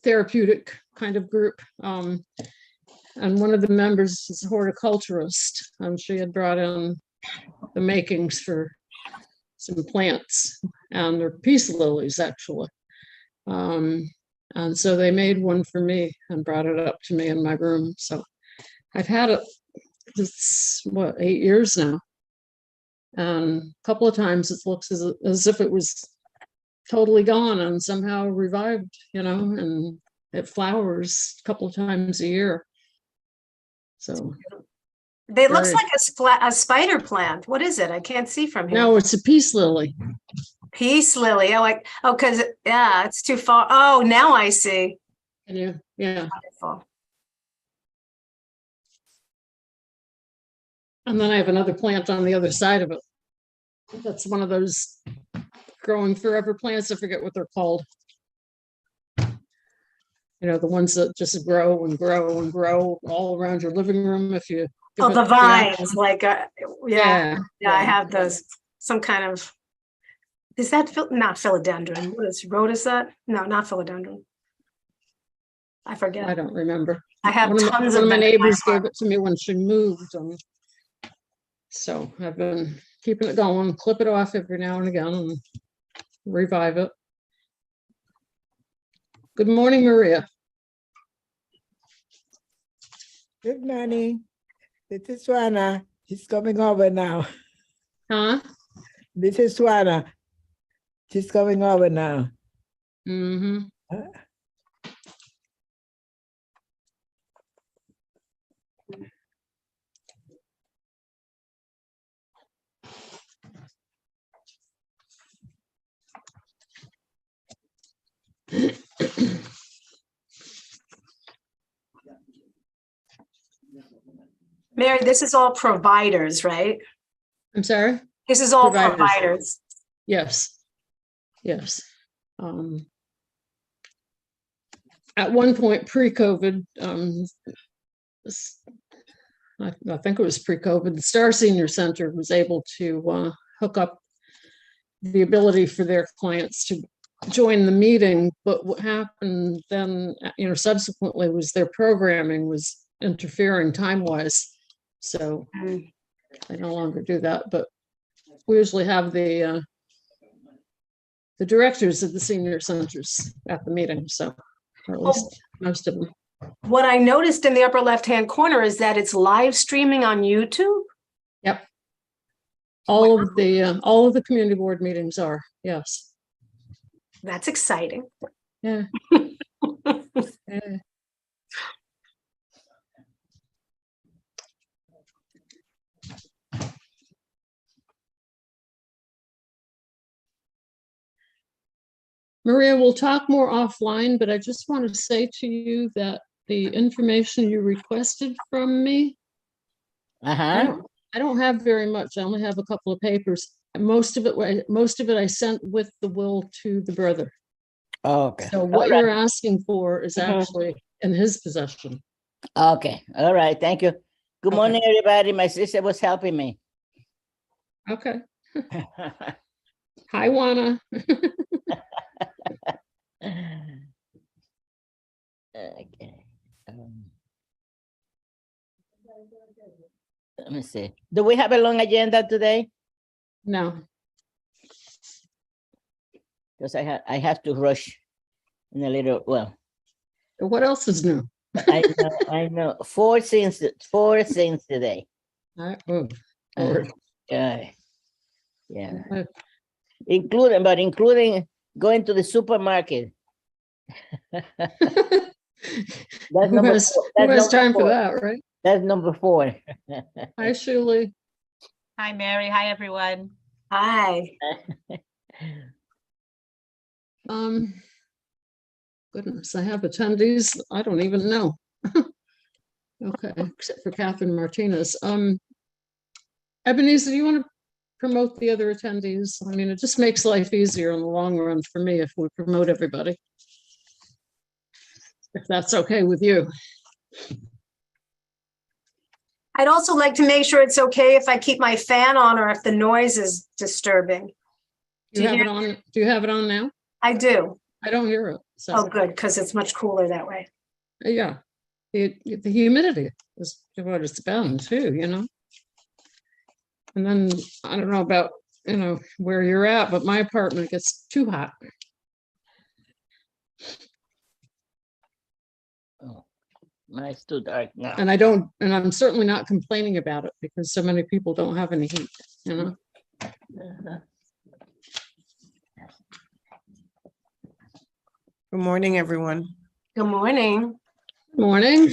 therapeutic kind of group. And one of the members is a horticulturist, and she had brought in the makings for some plants, and they're peace lilies, actually. And so they made one for me and brought it up to me in my room. So I've had it, it's what, 8 years now. And a couple of times it looks as if it was totally gone and somehow revived, and it flowers a couple of times a year. So they looks like a spider plant. What is it? I can't see from here. No, it's a peace lily. Peace lily. Oh, because yeah, it's too far. Oh, now I see. Yeah. Wonderful. And then I have another plant on the other side of it. That's one of those growing forever plants. I forget what they're called. The ones that just grow and grow and grow all around your living room. If you the vines, yeah, I have those. Some kind of, is that not philodendron? What is rhoda? No, not philodendron. I forget. I don't remember. I have tons of of my neighbors gave it to me when she moved. So I've been keeping it going, clip it off every now and again and revive it. Good morning, Maria. Good morning. This is Swana. She's coming over now. Huh? This is Swana. She's coming over now. Mm-hmm. Mary, this is all providers, right? I'm sorry? This is all providers. Yes. At one point pre-COVID, I think it was pre-COVID, the Star Senior Center was able to hook up the ability for their clients to join the meeting. But what happened then, subsequently, was their programming was interfering time-wise. So I no longer do that, but we usually have the directors of the senior centers at the meeting, so or at least most of them. What I noticed in the upper left-hand corner is that it's live streaming on YouTube. Yep. All of the community board meetings are, yes. That's exciting. Yeah. Yeah. Maria, we'll talk more offline, but I just want to say to you that the information you requested from me, I don't have very much. I only have a couple of papers. Most of it I sent with the will to the brother. Oh, okay. So what you're asking for is actually in his possession. Okay. All right. Thank you. Good morning, everybody. My sister was helping me. Okay. Hi, Juana. Okay. Let me see. Do we have a long agenda today? No. Because I have to rush in a little. Well, what else is new? I know. Four things today. Yeah. Including going to the supermarket. Who has time for that, right? That's number 4. Hi, Shuli. Hi, Mary. Hi, everyone. Hi. Goodness, I have attendees. I don't even know. Okay, except for Catherine Martinez. Ebenezer, do you want to promote the other attendees? I mean, it just makes life easier in the long run for me if we promote everybody. If that's okay with you. I'd also like to make sure it's okay if I keep my fan on or if the noise is disturbing. Do you have it on? Do you have it on now? I do. I don't hear it. So, Oh, good, because it's much cooler that way. yeah, the humidity is what it's been too, you know? And then I don't know about, you know, where you're at, but my apartment gets too hot. Oh, nice too dark now. And I'm certainly not complaining about it because so many people don't have any heat, you know? Uh-huh. Good morning, everyone. Good morning. Morning.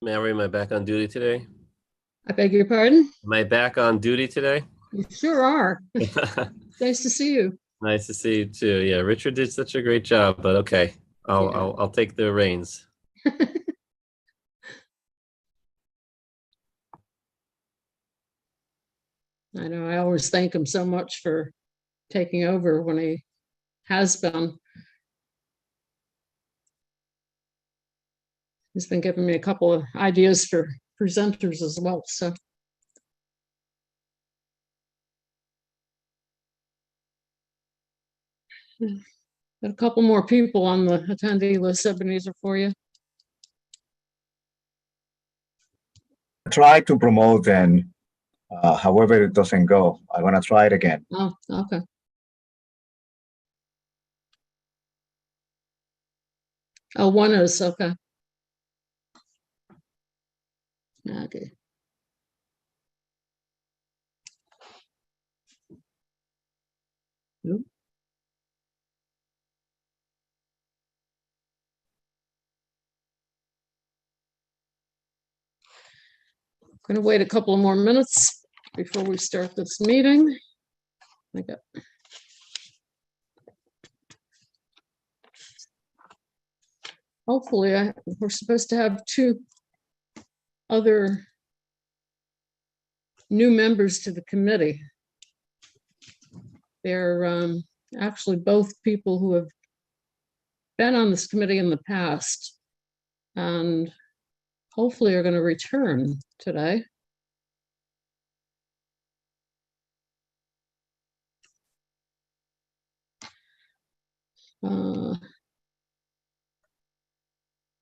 Mary, am I back on duty today? I beg your pardon? Am I back on duty today? You sure are. Nice to see you. Nice to see you too. Yeah, Richard did such a great job, but okay, I'll take the reins. I know, I always thank him so much for taking over when he has been. He's been giving me a couple of ideas for presenters as well, so. Got a couple more people on the attendee list, Ebenezer, for you. Try to promote, and however it doesn't go, I'm gonna try it again. Oh, okay. Oh, one is, okay. Okay. Oop. Going to wait a couple of more minutes before we start this meeting. Okay. Hopefully, we're supposed to have 2 other new members to the committee. They're actually both people who have been on this committee in the past and hopefully are going to return today.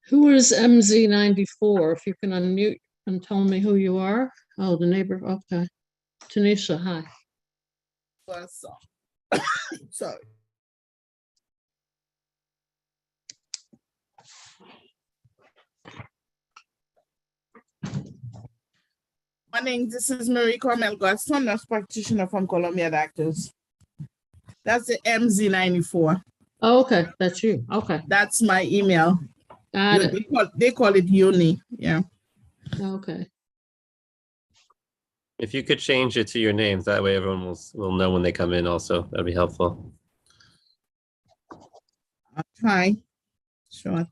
Who is MZ94? If you can unmute and tell me who you are. Oh, the neighbor. Okay. Tanisha, hi. Sorry. Morning, this is Marie Carmel Gaston, nurse practitioner from Columbia Doctors. That's the MZ94. Oh, okay, that's you. Okay. That's my email. Got it. They call it Uni. Yeah. Okay. If you could change it to your names, that way everyone will know when they come in also. That'd be helpful. I'll try. Sure.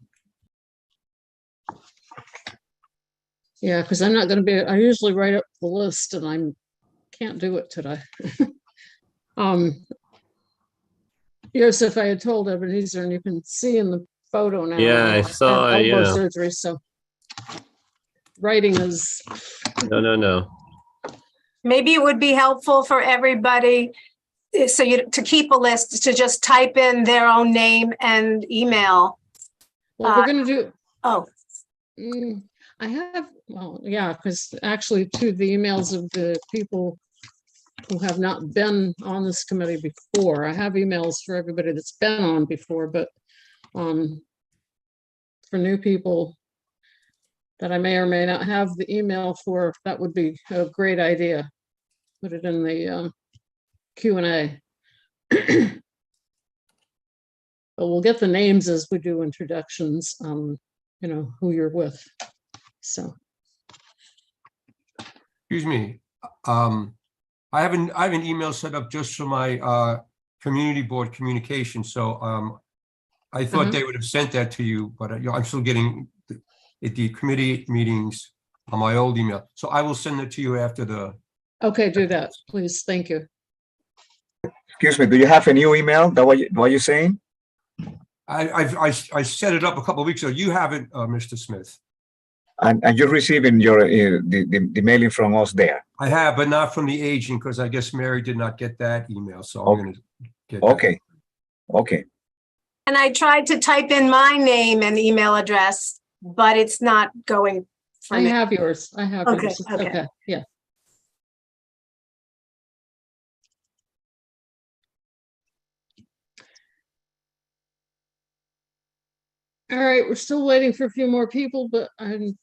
Yeah, because I'm not going to be, I usually write up the list and I can't do it today. Yes, if I had told Ebenezer, and you can see in the photo now. Yeah, I saw, had elbow yeah. surgery, so writing is, No. Maybe it would be helpful for everybody, so to keep a list, to just type in their own name and email. well, we're going to do, Oh, I have, well, yeah, because actually to the emails of the people who have not been on this committee before, I have emails for everybody that's been on before, but for new people that I may or may not have the email for, that would be a great idea. Put it in the Q&A. But we'll get the names as we do introductions, you know, who you're with. So. Excuse me. I have an email set up just for my community board communication. So I thought they would have sent that to you, but I'm still getting the committee meetings on my old email. So I will send it to you after the. Okay, do that, please. Thank you. Excuse me, do you have a new email? That what you're saying? I set it up a couple of weeks ago. You haven't, Mr. Smith. And you're receiving your the mailing from us there. I have, but not from the agent, because I guess Mary did not get that email, so I'm gonna get that. Okay. Okay. And I tried to type in my name and email address, but it's not going for I me. have yours. I have Okay, yours. okay. Okay, yeah. All right, we're still waiting for a few more people, but I'm,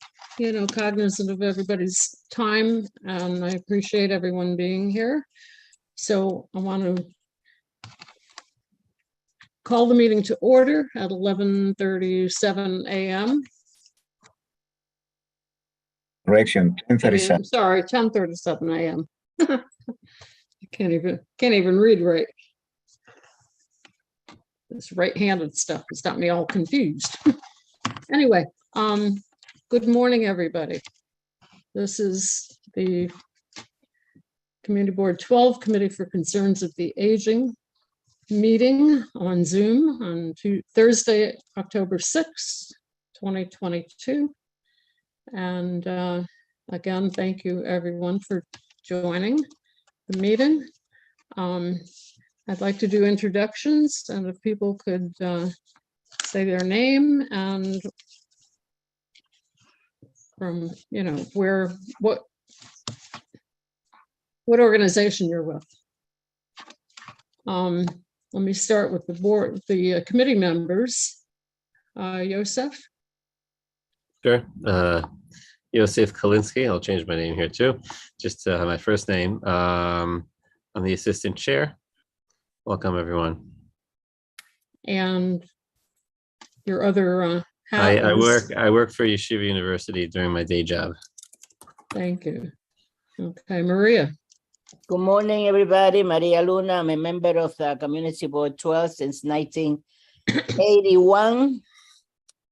cognizant of everybody's time, and I appreciate everyone being here. So I want to call the meeting to order at 11:37 a.m. Correction, 10:37. Sorry, 10:37 a.m. I can't even read right. This right-handed stuff has got me all confused. Anyway, good morning, everybody. This is the Community Board 12 Committee for Concerns of the Aging meeting on Zoom on Thursday, October 6th, 2022. And again, thank you everyone for joining the meeting. I'd like to do introductions, and if people could say their name and from, what organization you're with. Let me start with the committee members. Yosef? Sure. Yosef Kalinsky. I'll change my name here too, just to have my first name. I'm the assistant chair. Welcome, everyone. And your other hat I is- work for Yeshiva University during my day job. Thank you. Okay, Maria. Good morning, everybody. Maria Luna. I'm a member of the Community Board 12 since 1981.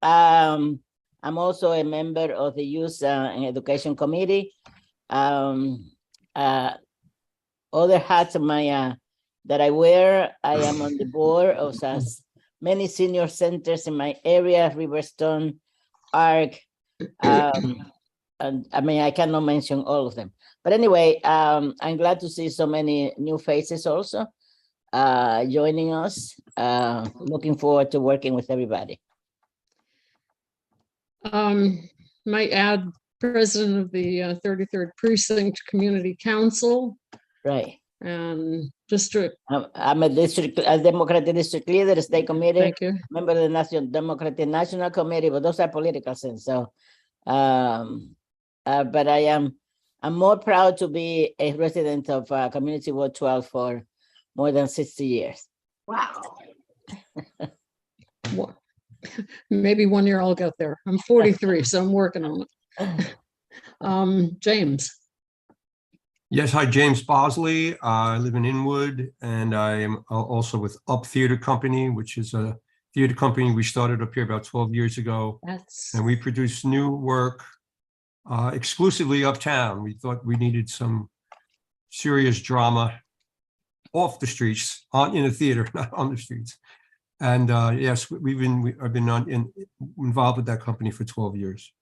I'm also a member of the Youth and Education Committee. Other hats of my that I wear, I am on the board of many senior centers in my area, Riverstone, ARC, and I mean, I cannot mention all of them. But anyway, I'm glad to see so many new faces also joining us. Looking forward to working with everybody. Might add president of the 33rd Precinct Community Council. Right. And district. I'm a Democratic district leader, state committee, Thank you. member of the National Democratic National Committee, but those are political sense. So, but I'm more proud to be a resident of Community Board 12 for more than 60 years. Wow. Maybe one year I'll get there. I'm 43, so I'm working on it. James. Yes, hi, James Bosley. I live in Inwood, and I am also with Up Theater Company, which is a theater company we started up here about 12 years ago. And we produce new work exclusively uptown. We thought we needed some serious drama off the streets, in a theater, not on the streets. And yes, I've been involved with that company for 12 years.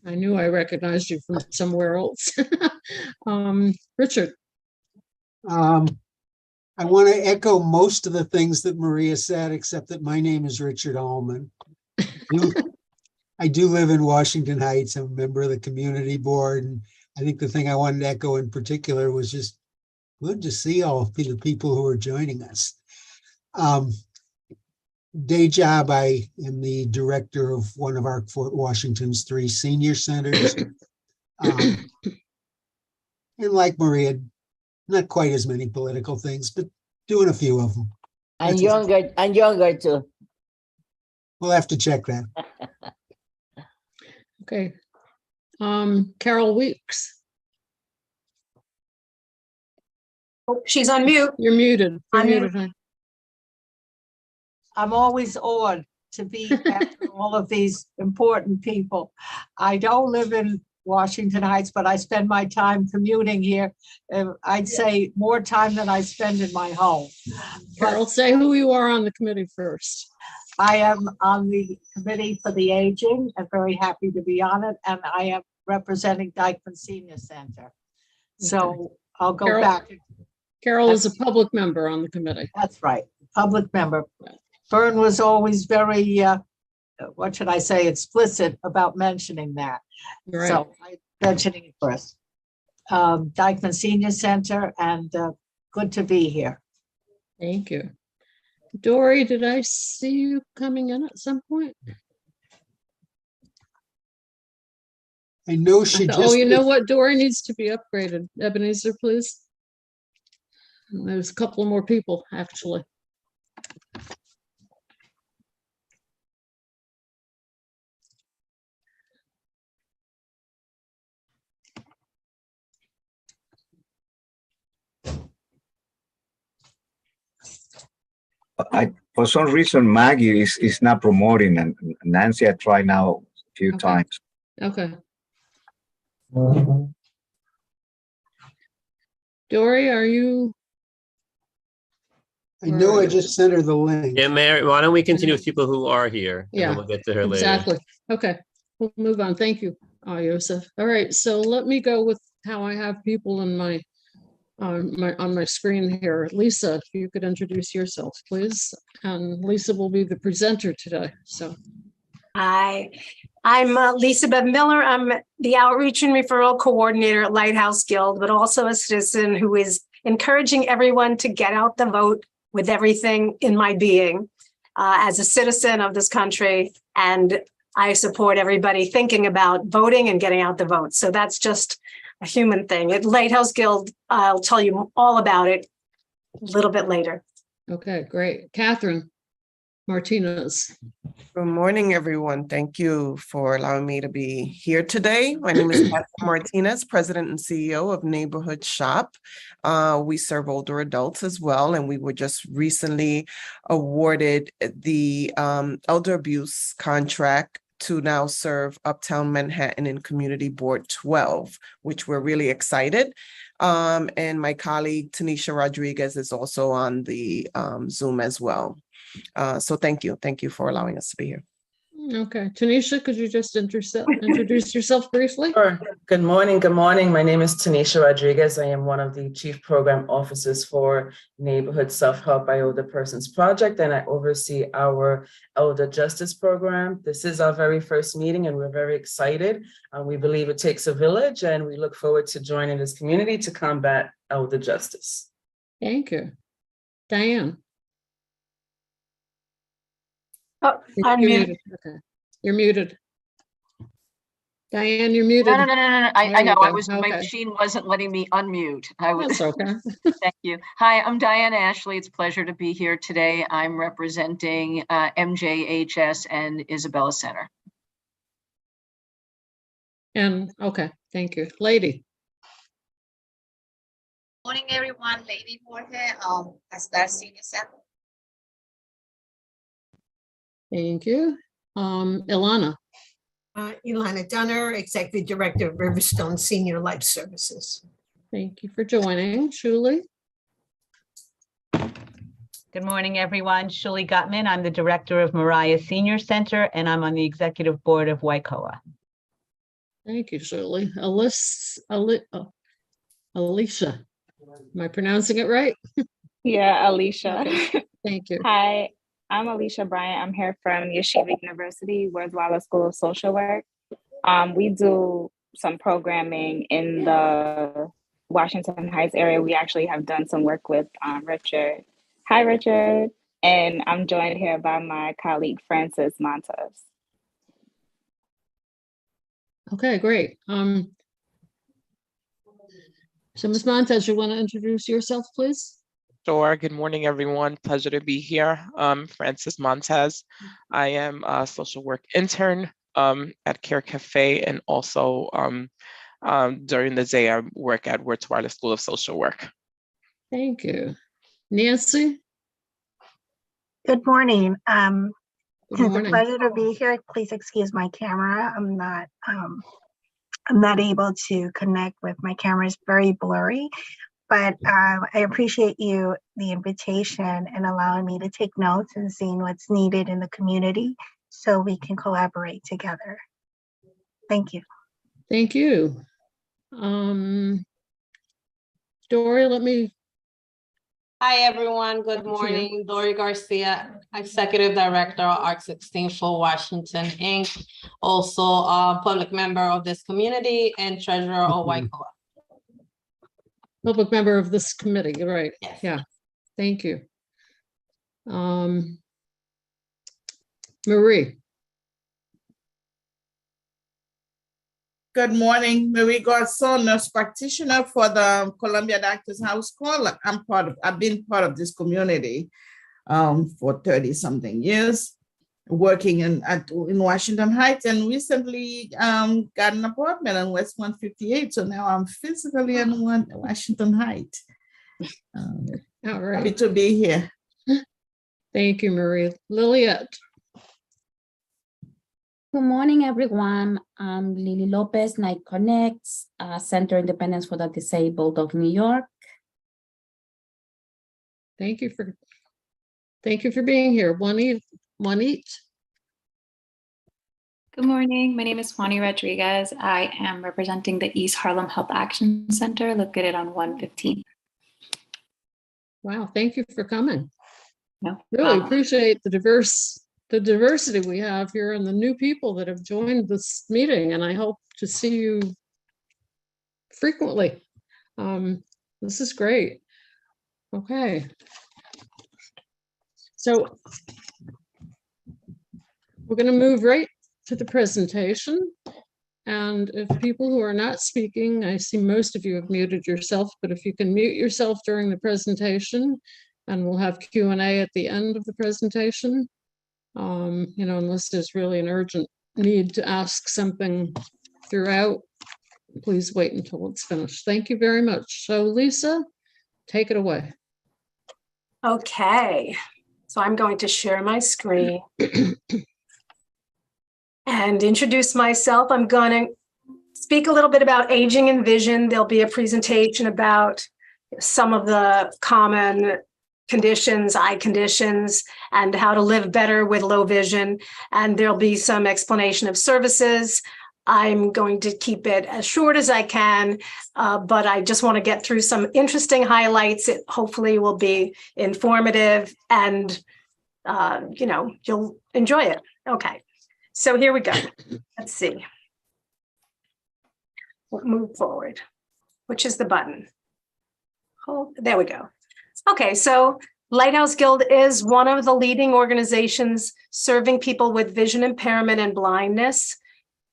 I knew I recognized you from somewhere else. Richard. I want to echo most of the things that Maria said, except that my name is Richard Allman. I do live in Washington Heights. I'm a member of the community board. And I think the thing I wanted to echo in particular was just good to see all of the people who are joining us. Day job, I am the director of one of our Fort Washington's 3 senior centers. And like Maria, not quite as many political things, but doing a few of them. And younger too. We'll have to check that. Okay. Carol Weeks. Oh, she's on mute. You're muted. You're I'm muted. muted. Huh? I'm always awed to be after all of these important people. I don't live in Washington Heights, but I spend my time commuting here. I'd say more time than I spend in my home. Carol, say who you are on the committee first. I am on the Committee for the Aging. I'm very happy to be on it, and I am representing Dyckman Senior Center. So I'll go Carol, back. Carol is a public member on the committee. That's right, public member. Fern was always very, what should I say, explicit about mentioning that. Right. So I'm mentioning it first. Dyckman Senior Center, and good to be here. Thank you. Dory, did I see you coming in at some point? I know she just. Oh, you know what? Dory needs to be upgraded. Ebenezer, please. And there's a couple more people, actually. For some reason, Maggie is not promoting, and Nancy, I tried now a few times. Okay. Dory, are you? I know I just sent her the link. Yeah, Mary, why don't we continue with people who are here? And Yeah, then we'll get to her exactly. later. Okay, we'll move on. Thank you, Yosef. All right, so let me go with how I have people in my on my screen here. Lisa, if you could introduce yourself, please. And Lisa will be the presenter today. So. Hi, I'm Lisa Beth Miller. I'm the Outreach and Referral Coordinator at Lighthouse Guild, but also a citizen who is encouraging everyone to get out the vote with everything in my being as a citizen of this country. And I support everybody thinking about voting and getting out the vote. So that's just a human thing. At Lighthouse Guild, I'll tell you all about it a little bit later. Okay, great. Catherine Martinez. Good morning, everyone. Thank you for allowing me to be here today. My name is Catherine Martinez, President and CEO of Neighborhood Shop. We serve older adults as well, and we were just recently awarded the elder abuse contract to now serve Uptown Manhattan in Community Board 12, which we're really excited. And my colleague, Tanisha Rodriguez, is also on the Zoom as well. So thank you. Thank you for allowing us to be here. Okay, Tanisha, could you just introduce yourself briefly? Sure. Good morning. Good morning. My name is Tanisha Rodriguez. I am one of the Chief Program Officers for Neighborhood Self-Help by Older Persons Project, and I oversee our Elder Justice Program. This is our very first meeting, and we're very excited. We believe it takes a village, and we look forward to joining this community to combat elder justice. Thank you. Diane. Oh, You're muted. Okay. You're muted. Diane, you're muted. No. I know. Go. My machine wasn't letting me unmute. That's okay. Thank you. Hi, I'm Diane Ashley. It's a pleasure to be here today. I'm representing MJHS and Isabella Center. And okay, thank you. Lady. Morning, everyone. Lady Jorge, Star Senior Center. Thank you. Ilana. Ilana Dunner, Executive Director of Riverstone Senior Life Services. Thank you for joining. Julie. Good morning, everyone. Shuli Gutman. I'm the Director of Mariah Senior Center, and I'm on the Executive Board of Waikoa. Thank you, Julie. Alicia. Am I pronouncing it right? Yeah, Alicia. Okay. Thank you. Hi, I'm Alicia Bryant. I'm here from Yeshiva University, Woods-Wallace School of Social Work. We do some programming in the Washington Heights area. We actually have done some work with Richard. Hi, Richard. And I'm joined here by my colleague, Frances Montes. Okay, great. So Ms. Montes, you want to introduce yourself, please? Sure. Good morning, everyone. Pleasure to be here. Frances Montes. I am a social work intern at Care Cafe, and also during the day I work at Woods-Wallace School of Social Work. Thank you. Nancy? Good morning. Good It's morning. a pleasure to be here. Please excuse my camera. I'm not I'm not able to connect with my camera. It's very blurry, but I appreciate the invitation and allowing me to take notes and seeing what's needed in the community so we can collaborate together. Thank you. Thank you. Dory, let me. Hi, everyone. Good morning. Dory Garcia, Executive Director of Arc 16 for Washington, Inc. Also a public member of this community and treasurer of Waikoa. Public member of this committee, right? Yes. Yeah, thank you. Marie. Good morning, Marie Garson, nurse practitioner for the Columbia Doctors House Call. I've been part of this community for 30 something years, working in Washington Heights, and recently got an apartment on West 158. So now I'm physically in Washington Heights. All right. Happy to be here. Thank you, Marie. Liliette. Good morning, everyone. I'm Lily Lopez, Night Connects, Center Independence for the Disabled of New York. Thank you for being here. Juanit. Good morning. My name is Juani Rodriguez. I am representing the East Harlem Health Action Center located on 115. Wow, thank you for coming. No really problem. Appreciate the diversity we have here and the new people that have joined this meeting, and I hope to see you frequently. This is great. Okay. So we're going to move right to the presentation. And if people who are not speaking, I see most of you have muted yourself, but if you can mute yourself during the presentation, and we'll have Q&A at the end of the presentation. Unless there's really an urgent need to ask something throughout, please wait until it's finished. Thank you very much. So Lisa, take it away. Okay, so I'm going to share my screen and introduce myself. I'm going to speak a little bit about aging and vision. There'll be a presentation about some of the common conditions, eye conditions, and how to live better with low vision. And there'll be some explanation of services. I'm going to keep it as short as I can, but I just want to get through some interesting highlights. It hopefully will be informative and, you'll enjoy it. Okay, so here we go. Let's see. We'll move forward. Which is the button? Oh, there we go. Okay, so Lighthouse Guild is one of the leading organizations serving people with vision impairment and blindness.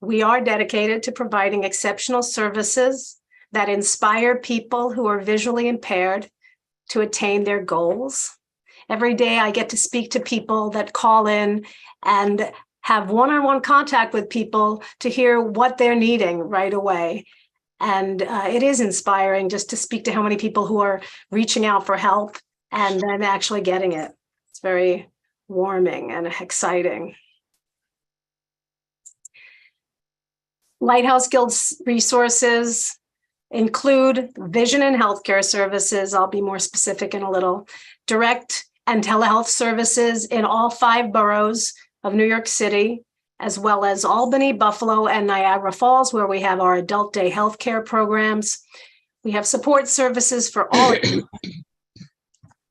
We are dedicated to providing exceptional services that inspire people who are visually impaired to attain their goals. Every day I get to speak to people that call in and have one-on-one contact with people to hear what they're needing right away. And it is inspiring just to speak to how many people who are reaching out for help and then actually getting it. It's very warming and exciting. Lighthouse Guild's resources include vision and healthcare services. I'll be more specific in a little. Direct and telehealth services in all 5 boroughs of New York City, as well as Albany, Buffalo, and Niagara Falls, where we have our adult day healthcare programs. We have support services for all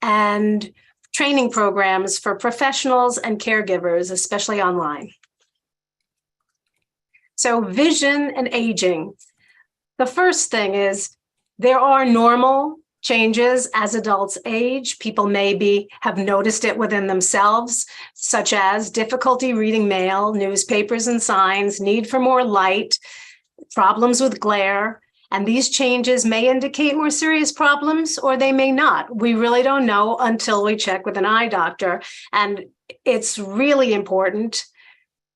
and training programs for professionals and caregivers, especially online. So vision and aging. The first thing is there are normal changes as adults age. People maybe have noticed it within themselves, such as difficulty reading mail, newspapers and signs, need for more light, problems with glare. And these changes may indicate more serious problems or they may not. We really don't know until we check with an eye doctor. And it's really important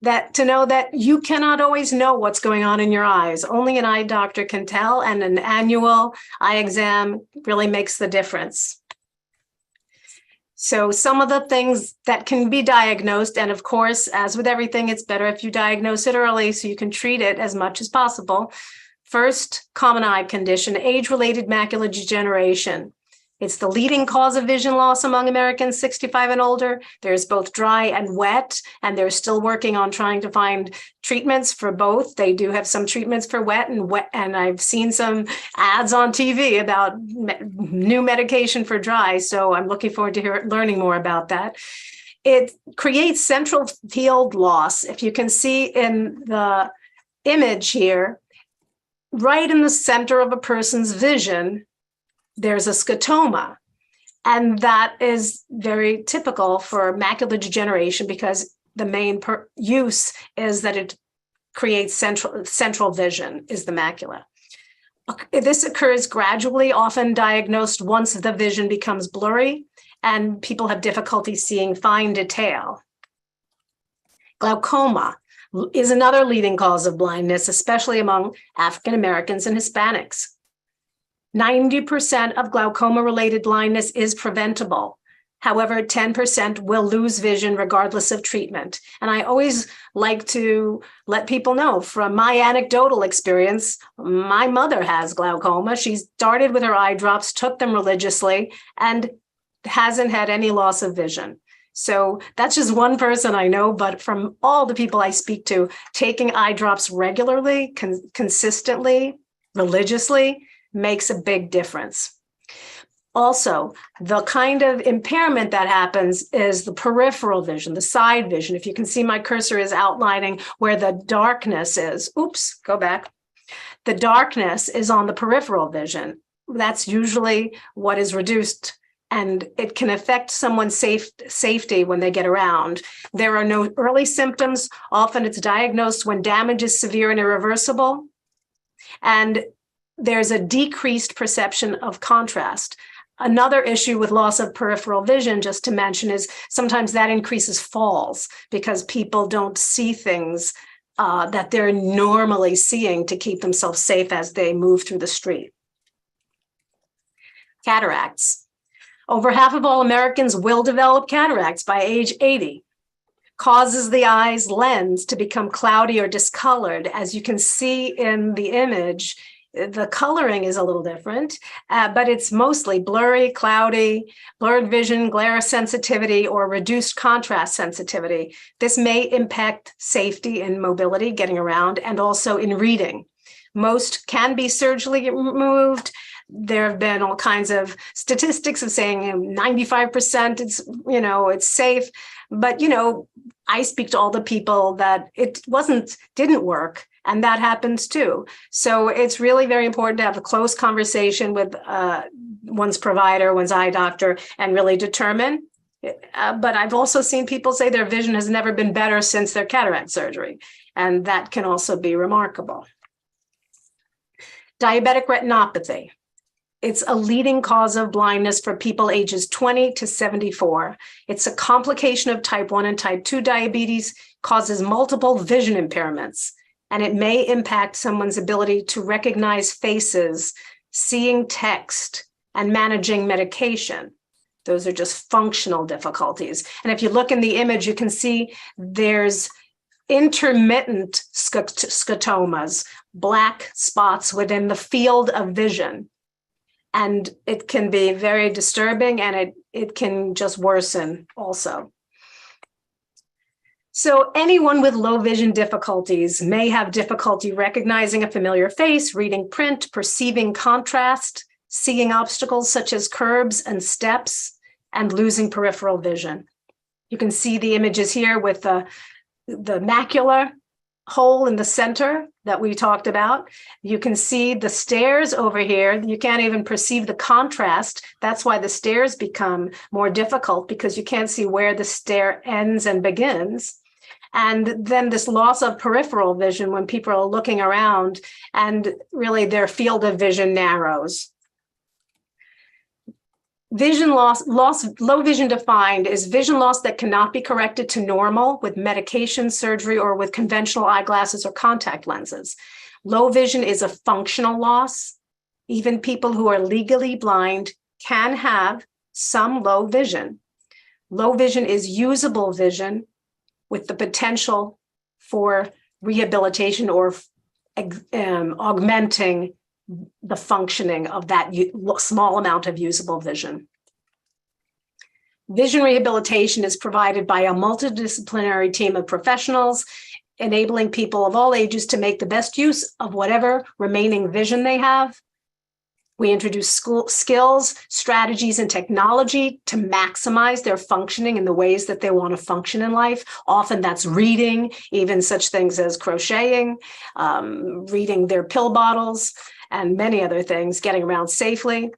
to know that you cannot always know what's going on in your eyes. Only an eye doctor can tell, and an annual eye exam really makes the difference. So some of the things that can be diagnosed, and of course, as with everything, it's better if you diagnose it early so you can treat it as much as possible. First, common eye condition, age-related macular degeneration. It's the leading cause of vision loss among Americans 65 and older. There's both dry and wet, and they're still working on trying to find treatments for both. They do have some treatments for wet, and I've seen some ads on TV about new medication for dry. So I'm looking forward to learning more about that. It creates central field loss. If you can see in the image here, right in the center of a person's vision, there's a scotoma. And that is very typical for macular degeneration because the main use is that it creates central vision is the macula. This occurs gradually, often diagnosed once the vision becomes blurry and people have difficulty seeing fine detail. Glaucoma is another leading cause of blindness, especially among African Americans and Hispanics. 90% of glaucoma-related blindness is preventable. However, 10% will lose vision regardless of treatment. And I always like to let people know from my anecdotal experience, my mother has glaucoma. She started with her eye drops, took them religiously, and hasn't had any loss of vision. So that's just one person I know, but from all the people I speak to, taking eye drops regularly, consistently, religiously, makes a big difference. Also, the kind of impairment that happens is the peripheral vision, the side vision. If you can see, my cursor is outlining where the darkness is. Oops, go back. The darkness is on the peripheral vision. That's usually what is reduced, and it can affect someone's safety when they get around. There are no early symptoms. Often it's diagnosed when damage is severe and irreversible. And there's a decreased perception of contrast. Another issue with loss of peripheral vision, just to mention, is sometimes that increases falls because people don't see things that they're normally seeing to keep themselves safe as they move through the street. Cataracts. Over half of all Americans will develop cataracts by age 80. Causes the eye's lens to become cloudy or discolored. As you can see in the image, the coloring is a little different, but it's mostly blurry, cloudy, blurred vision, glare sensitivity, or reduced contrast sensitivity. This may impact safety and mobility, getting around, and also in reading. Most can be surgically removed. There have been all kinds of statistics of saying 95% it's safe, but I speak to all the people that it didn't work. And that happens too. So it's really very important to have a close conversation with one's provider, one's eye doctor, and really determine. But I've also seen people say their vision has never been better since their cataract surgery. And that can also be remarkable. Diabetic retinopathy. It's a leading cause of blindness for people ages 20 to 74. It's a complication of type 1 and type 2 diabetes, causes multiple vision impairments. And it may impact someone's ability to recognize faces, seeing text, and managing medication. Those are just functional difficulties. And if you look in the image, you can see there's intermittent scotomas, black spots within the field of vision. And it can be very disturbing, and it can just worsen also. So anyone with low vision difficulties may have difficulty recognizing a familiar face, reading print, perceiving contrast, seeing obstacles such as curbs and steps, and losing peripheral vision. You can see the images here with the macular hole in the center that we talked about. You can see the stairs over here. You can't even perceive the contrast. That's why the stairs become more difficult, because you can't see where the stair ends and begins. And then this loss of peripheral vision when people are looking around and really their field of vision narrows. Vision loss, low vision defined is vision loss that cannot be corrected to normal with medication, surgery, or with conventional eyeglasses or contact lenses. Low vision is a functional loss. Even people who are legally blind can have some low vision. Low vision is usable vision with the potential for rehabilitation or augmenting the functioning of that small amount of usable vision. Vision rehabilitation is provided by a multidisciplinary team of professionals, enabling people of all ages to make the best use of whatever remaining vision they have. We introduce skills, strategies, and technology to maximize their functioning in the ways that they want to function in life. Often that's reading, even such things as crocheting, reading their pill bottles, and many other things, getting around safely.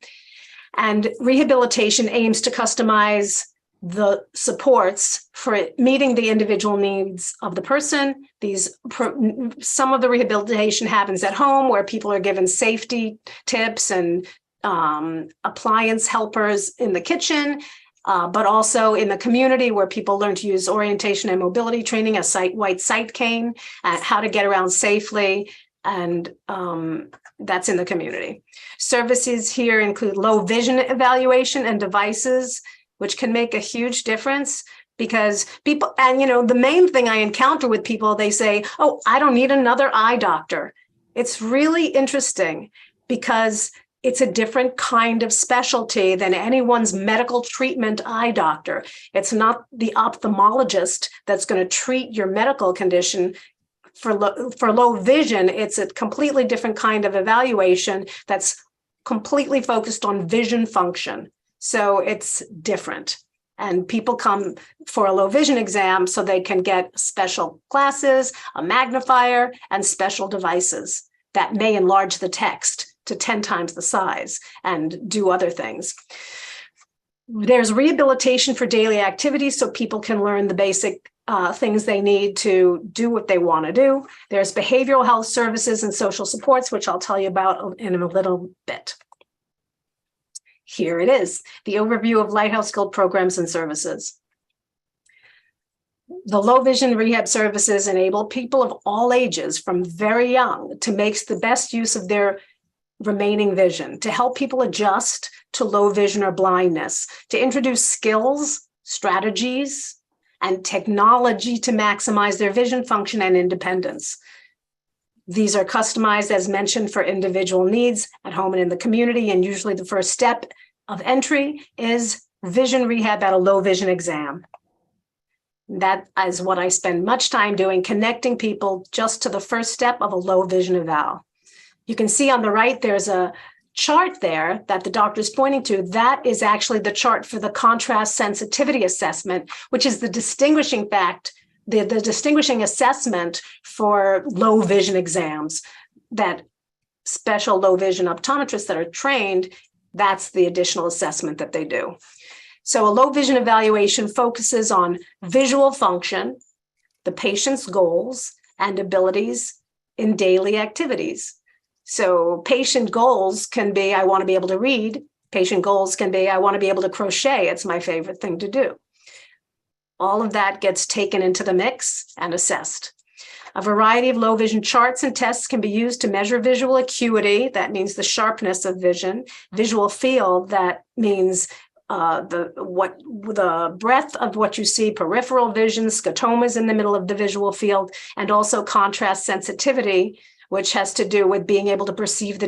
And rehabilitation aims to customize the supports for meeting the individual needs of the person. Some of the rehabilitation happens at home, where people are given safety tips and appliance helpers in the kitchen, but also in the community, where people learn to use orientation and mobility training, a white sight cane, how to get around safely, and that's in the community. Services here include low vision evaluation and devices, which can make a huge difference, because people, and the main thing I encounter with people, they say, oh, I don't need another eye doctor. It's really interesting because it's a different kind of specialty than anyone's medical treatment eye doctor. It's not the ophthalmologist that's going to treat your medical condition. For low vision, it's a completely different kind of evaluation that's completely focused on vision function. So it's different. And people come for a low vision exam so they can get special glasses, a magnifier, and special devices that may enlarge the text to 10 times the size and do other things. There's rehabilitation for daily activities so people can learn the basic things they need to do what they want to do. There's behavioral health services and social supports, which I'll tell you about in a little bit. Here it is, the overview of Lighthouse Guild programs and services. The low vision rehab services enable people of all ages from very young to make the best use of their remaining vision, to help people adjust to low vision or blindness, to introduce skills, strategies, and technology to maximize their vision function and independence. These are customized, as mentioned, for individual needs at home and in the community, and usually the first step of entry is vision rehab at a low vision exam. That is what I spend much time doing, connecting people just to the first step of a low vision eval. You can see on the right, there's a chart there that the doctor is pointing to. That is actually the chart for the contrast sensitivity assessment, which is the distinguishing fact, the distinguishing assessment for low vision exams, that special low vision optometrists that are trained, that's the additional assessment that they do. So a low vision evaluation focuses on visual function, the patient's goals and abilities in daily activities. So patient goals can be, I want to be able to read. Patient goals can be, I want to be able to crochet. It's my favorite thing to do. All of that gets taken into the mix and assessed. A variety of low vision charts and tests can be used to measure visual acuity. That means the sharpness of vision. Visual field, that means the breadth of what you see, peripheral vision, scotomas in the middle of the visual field, and also contrast sensitivity, which has to do with being able to perceive the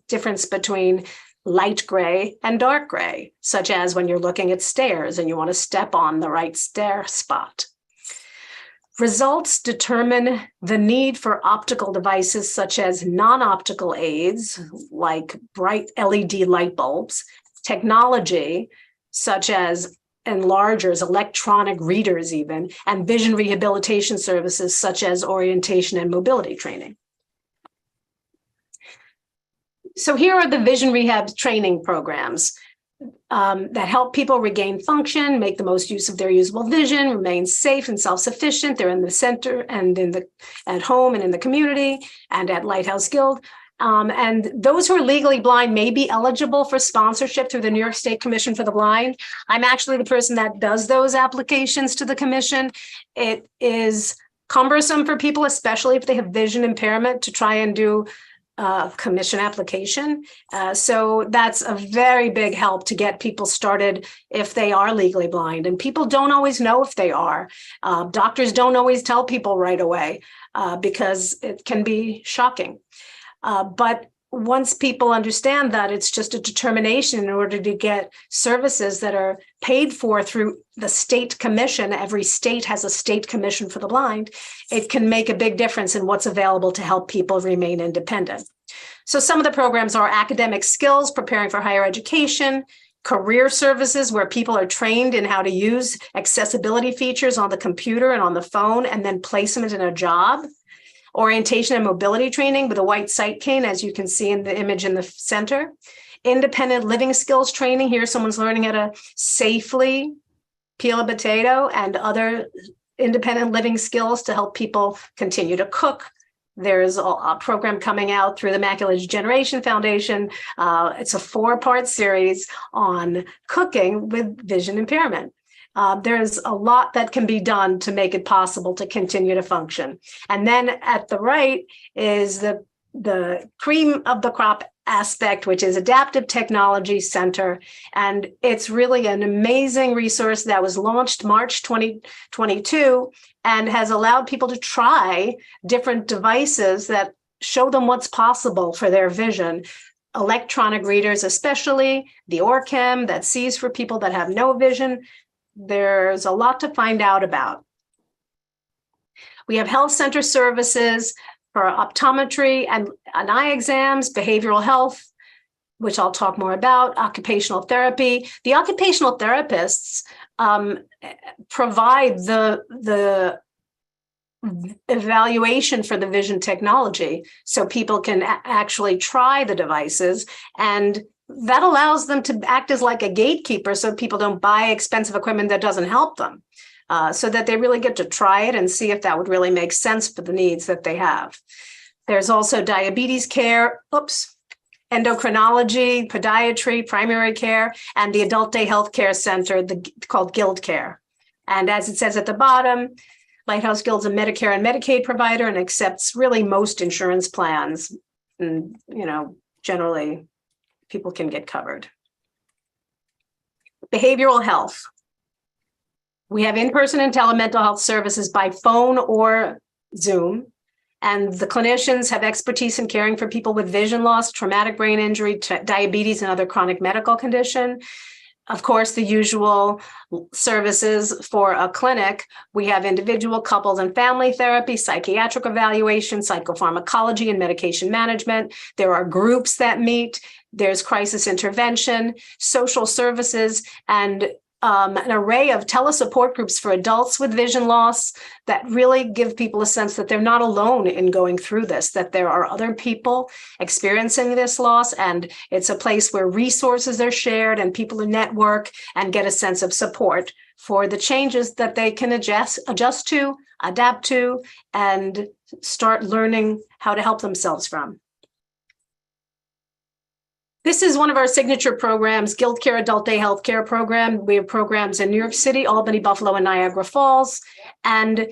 difference between light gray and dark gray, such as when you're looking at stairs and you want to step on the right stair spot. Results determine the need for optical devices such as non-optical aids, like bright LED light bulbs, technology such as enlargers, electronic readers even, and vision rehabilitation services such as orientation and mobility training. So here are the vision rehab training programs that help people regain function, make the most use of their usable vision, remain safe and self-sufficient. They're in the center and at home and in the community and at Lighthouse Guild. And those who are legally blind may be eligible for sponsorship through the New York State Commission for the Blind. I'm actually the person that does those applications to the commission. It is cumbersome for people, especially if they have vision impairment, to try and do commission application. So that's a very big help to get people started if they are legally blind. And people don't always know if they are. Doctors don't always tell people right away because it can be shocking. But once people understand that it's just a determination in order to get services that are paid for through the state commission, every state has a state commission for the blind, it can make a big difference in what's available to help people remain independent. So some of the programs are academic skills, preparing for higher education, career services where people are trained in how to use accessibility features on the computer and on the phone and then placement in a job. Orientation and mobility training with a white sight cane, as you can see in the image in the center. Independent living skills training. Here, someone's learning how to safely peel a potato and other independent living skills to help people continue to cook. There's a program coming out through the Macular Degeneration Foundation. It's a 4-part series on cooking with vision impairment. There's a lot that can be done to make it possible to continue to function. And then at the right is the cream of the crop aspect, which is Adaptive Technology Center. And it's really an amazing resource that was launched March 2022 and has allowed people to try different devices that show them what's possible for their vision. Electronic readers, especially the OrCam that sees for people that have no vision. There's a lot to find out about. We have health center services for optometry and eye exams, behavioral health, which I'll talk more about, occupational therapy. The occupational therapists provide the evaluation for the vision technology so people can actually try the devices, and that allows them to act as like a gatekeeper so people don't buy expensive equipment that doesn't help them, so that they really get to try it and see if that would really make sense for the needs that they have. There's also diabetes care, endocrinology, podiatry, primary care, and the Adult Day Health Care Center called Guild Care. And as it says at the bottom, Lighthouse Guild's a Medicare and Medicaid provider and accepts really most insurance plans. And, generally, people can get covered. Behavioral health. We have in-person and telemental health services by phone or Zoom. And the clinicians have expertise in caring for people with vision loss, traumatic brain injury, diabetes, and other chronic medical condition. Of course, the usual services for a clinic. We have individual, couples, and family therapy, psychiatric evaluation, psychopharmacology, and medication management. There are groups that meet. There's crisis intervention, social services, and an array of telesupport groups for adults with vision loss that really give people a sense that they're not alone in going through this, that there are other people experiencing this loss, and it's a place where resources are shared and people network and get a sense of support for the changes that they can adjust to, adapt to, and start learning how to help themselves from. This is one of our signature programs, Guild Care Adult Day Health Care Program. We have programs in New York City, Albany, Buffalo, and Niagara Falls. And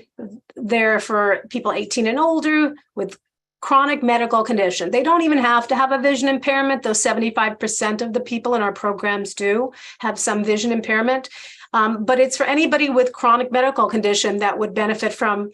they're for people 18 and older with chronic medical condition. They don't even have to have a vision impairment, though 75% of the people in our programs do have some vision impairment. But it's for anybody with chronic medical condition that would benefit from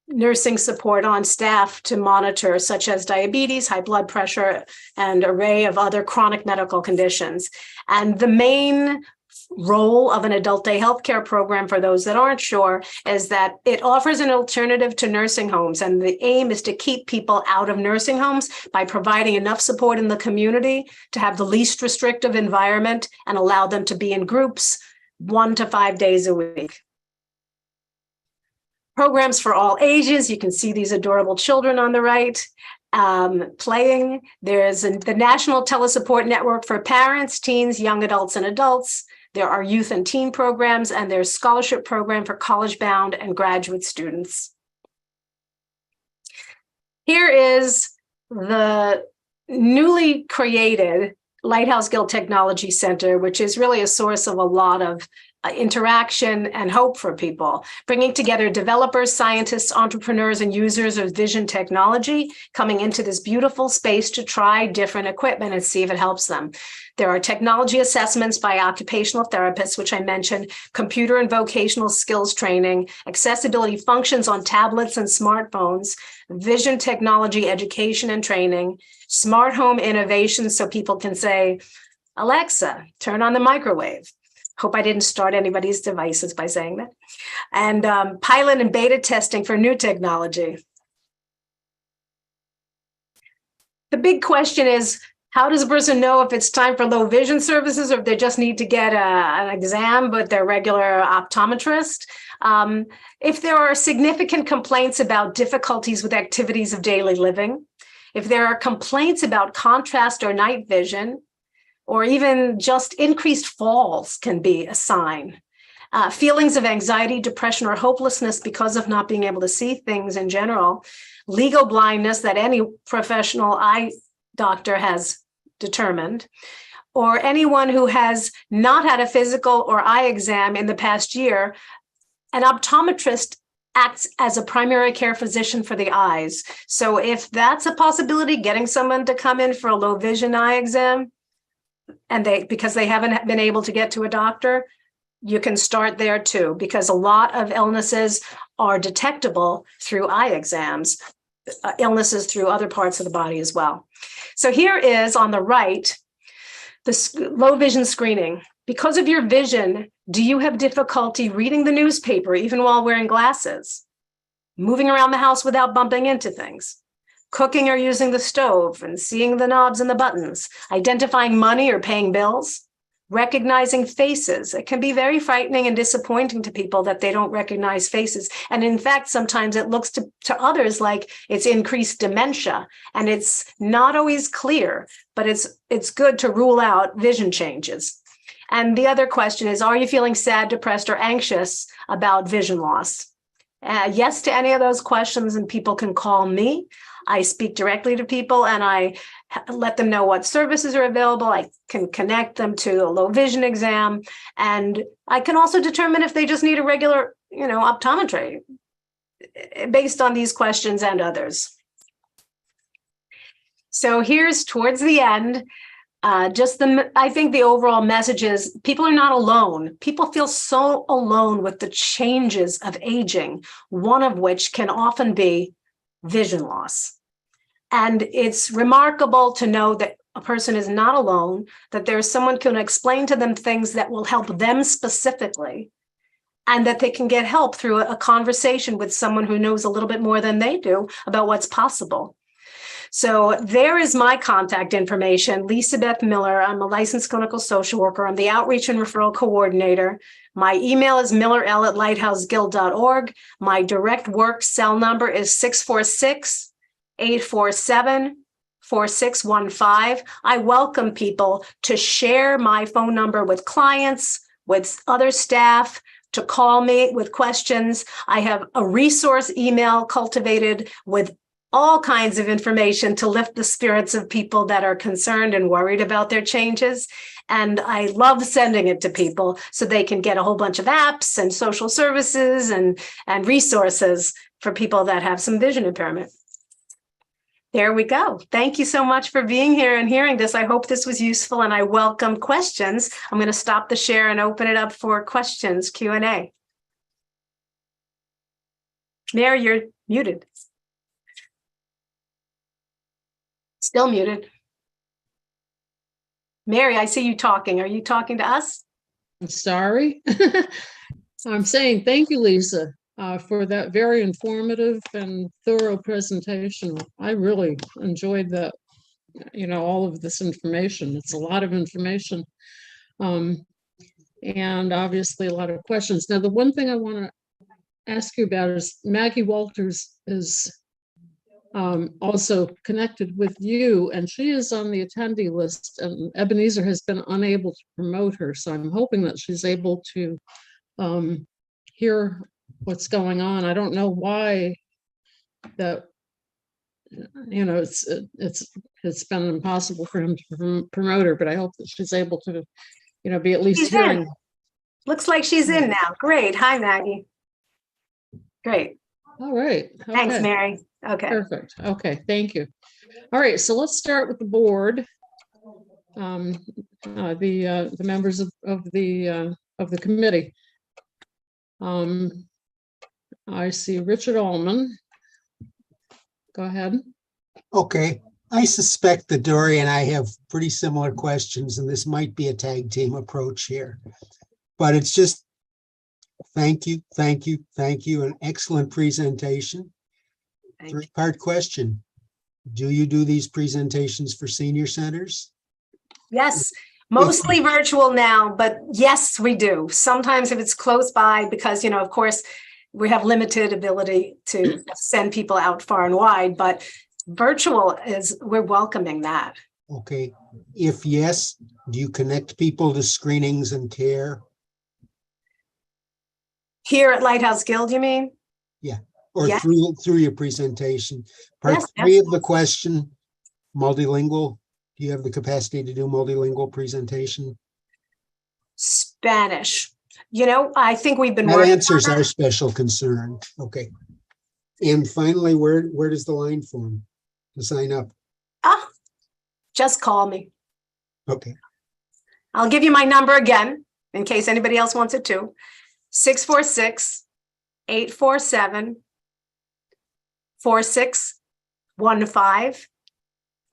nursing support on staff to monitor, such as diabetes, high blood pressure, and array of other chronic medical conditions. And the main role of an adult day healthcare program, for those that aren't sure, is that it offers an alternative to nursing homes. And the aim is to keep people out of nursing homes by providing enough support in the community to have the least restrictive environment and allow them to be in groups 1 to 5 days a week. Programs for all ages. You can see these adorable children on the right playing. There's the National Telesupport Network for parents, teens, young adults, and adults. There are youth and teen programs, and there's scholarship program for college-bound and graduate students. Here is the newly created Lighthouse Guild Technology Center, which is really a source of a lot of interaction and hope for people, bringing together developers, scientists, entrepreneurs, and users of vision technology, coming into this beautiful space to try different equipment and see if it helps them. There are technology assessments by occupational therapists, which I mentioned, computer and vocational skills training, accessibility functions on tablets and smartphones, vision technology education and training, smart home innovation so people can say, Alexa, turn on the microwave. Hope I didn't start anybody's devices by saying that. And pilot and beta testing for new technology. The big question is, how does a person know if it's time for low vision services or if they just need to get an exam with their regular optometrist? If there are significant complaints about difficulties with activities of daily living, if there are complaints about contrast or night vision, or even just increased falls can be a sign. Feelings of anxiety, depression, or hopelessness because of not being able to see things in general, legal blindness that any professional eye doctor has determined, or anyone who has not had a physical or eye exam in the past year, an optometrist acts as a primary care physician for the eyes. So if that's a possibility, getting someone to come in for a low vision eye exam, and because they haven't been able to get to a doctor, you can start there too, because a lot of illnesses are detectable through eye exams, illnesses through other parts of the body as well. So here is on the right, the low vision screening. Because of your vision, do you have difficulty reading the newspaper even while wearing glasses? Moving around the house without bumping into things? Cooking or using the stove and seeing the knobs and the buttons, identifying money or paying bills, recognizing faces. It can be very frightening and disappointing to people that they don't recognize faces. And in fact, sometimes it looks to others like it's increased dementia, and it's not always clear, but it's good to rule out vision changes. And the other question is, are you feeling sad, depressed, or anxious about vision loss? Yes to any of those questions, and people can call me. I speak directly to people and I let them know what services are available. I can connect them to a low vision exam, and I can also determine if they just need a regular, optometry based on these questions and others. So here's towards the end, I think the overall message is people are not alone. People feel so alone with the changes of aging, one of which can often be vision loss. And it's remarkable to know that a person is not alone, that there's someone who can explain to them things that will help them specifically, and that they can get help through a conversation with someone who knows a little bit more than they do about what's possible. So there is my contact information, Lisa Beth Miller. I'm a licensed clinical social worker. I'm the outreach and referral coordinator. My email is millerl@lighthouseguild.org. My direct work cell number is 646-847-4615. I welcome people to share my phone number with clients, with other staff, to call me with questions. I have a resource email cultivated with all kinds of information to lift the spirits of people that are concerned and worried about their changes. And I love sending it to people so they can get a whole bunch of apps and social services and resources for people that have some vision impairment. There we go. Thank you so much for being here and hearing this. I hope this was useful, and I welcome questions. I'm going to stop the share and open it up for questions, Q&A. Mary, you're muted. Still muted. Mary, I see you talking. Are you talking to us? I'm sorry. I'm saying thank you, Lisa, for that very informative and thorough presentation. I really enjoyed that, all of this information. It's a lot of information, and obviously a lot of questions. Now, the one thing I want to ask you about is Maggie Walters is also connected with you, and she is on the attendee list, and Ebenezer has been unable to promote her. So I'm hoping that she's able to hear what's going on. I don't know why that, it's been impossible for him to promote her, but I hope that she's able to, be at least hearing. Looks like she's in now. Great. Hi, Maggie. Great. All right. Thanks, Okay. Mary. Okay. Perfect. Okay, thank you. All right, so let's start with the board. The members of the committee. I see Richard Allman. Go ahead. Okay, I suspect that Dory and I have pretty similar questions, and this might be a tag team approach here. But it's just, thank you, thank you, thank you, an excellent presentation. Three-part question. Do you do these presentations for senior centers? Yes, mostly virtual now, but yes, we do. Sometimes if it's close by, because, of course, we have limited ability to send people out far and wide, but virtual we're welcoming that. Okay, if yes, do you connect people to screenings and care? Here at Lighthouse Guild, you mean? Yeah, or yes. through your presentation. Part yes, three of the question, multilingual. Do you have the capacity to do multilingual presentation? Spanish. I think we've been that working answers on our special concern. Okay. And finally, where does the line form to sign up? Just call me. Okay. I'll give you my number again in case anybody else wants it too. 646-847-4615.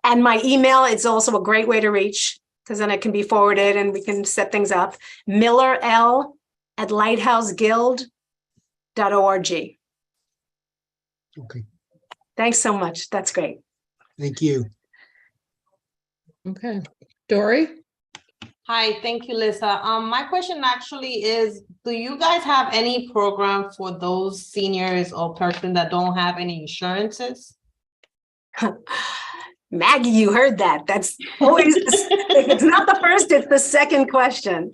And my email is also a great way to reach, because then it can be forwarded and we can set things up. millerl@lighthouseguild.org. Okay. Thanks so much. That's great. Thank you. Okay. Dory? Hi, thank you, Lisa. My question actually is, do you guys have any program for those seniors or persons that don't have any insurances? Maggie, you heard that. That's always, if it's not the first, it's the second question.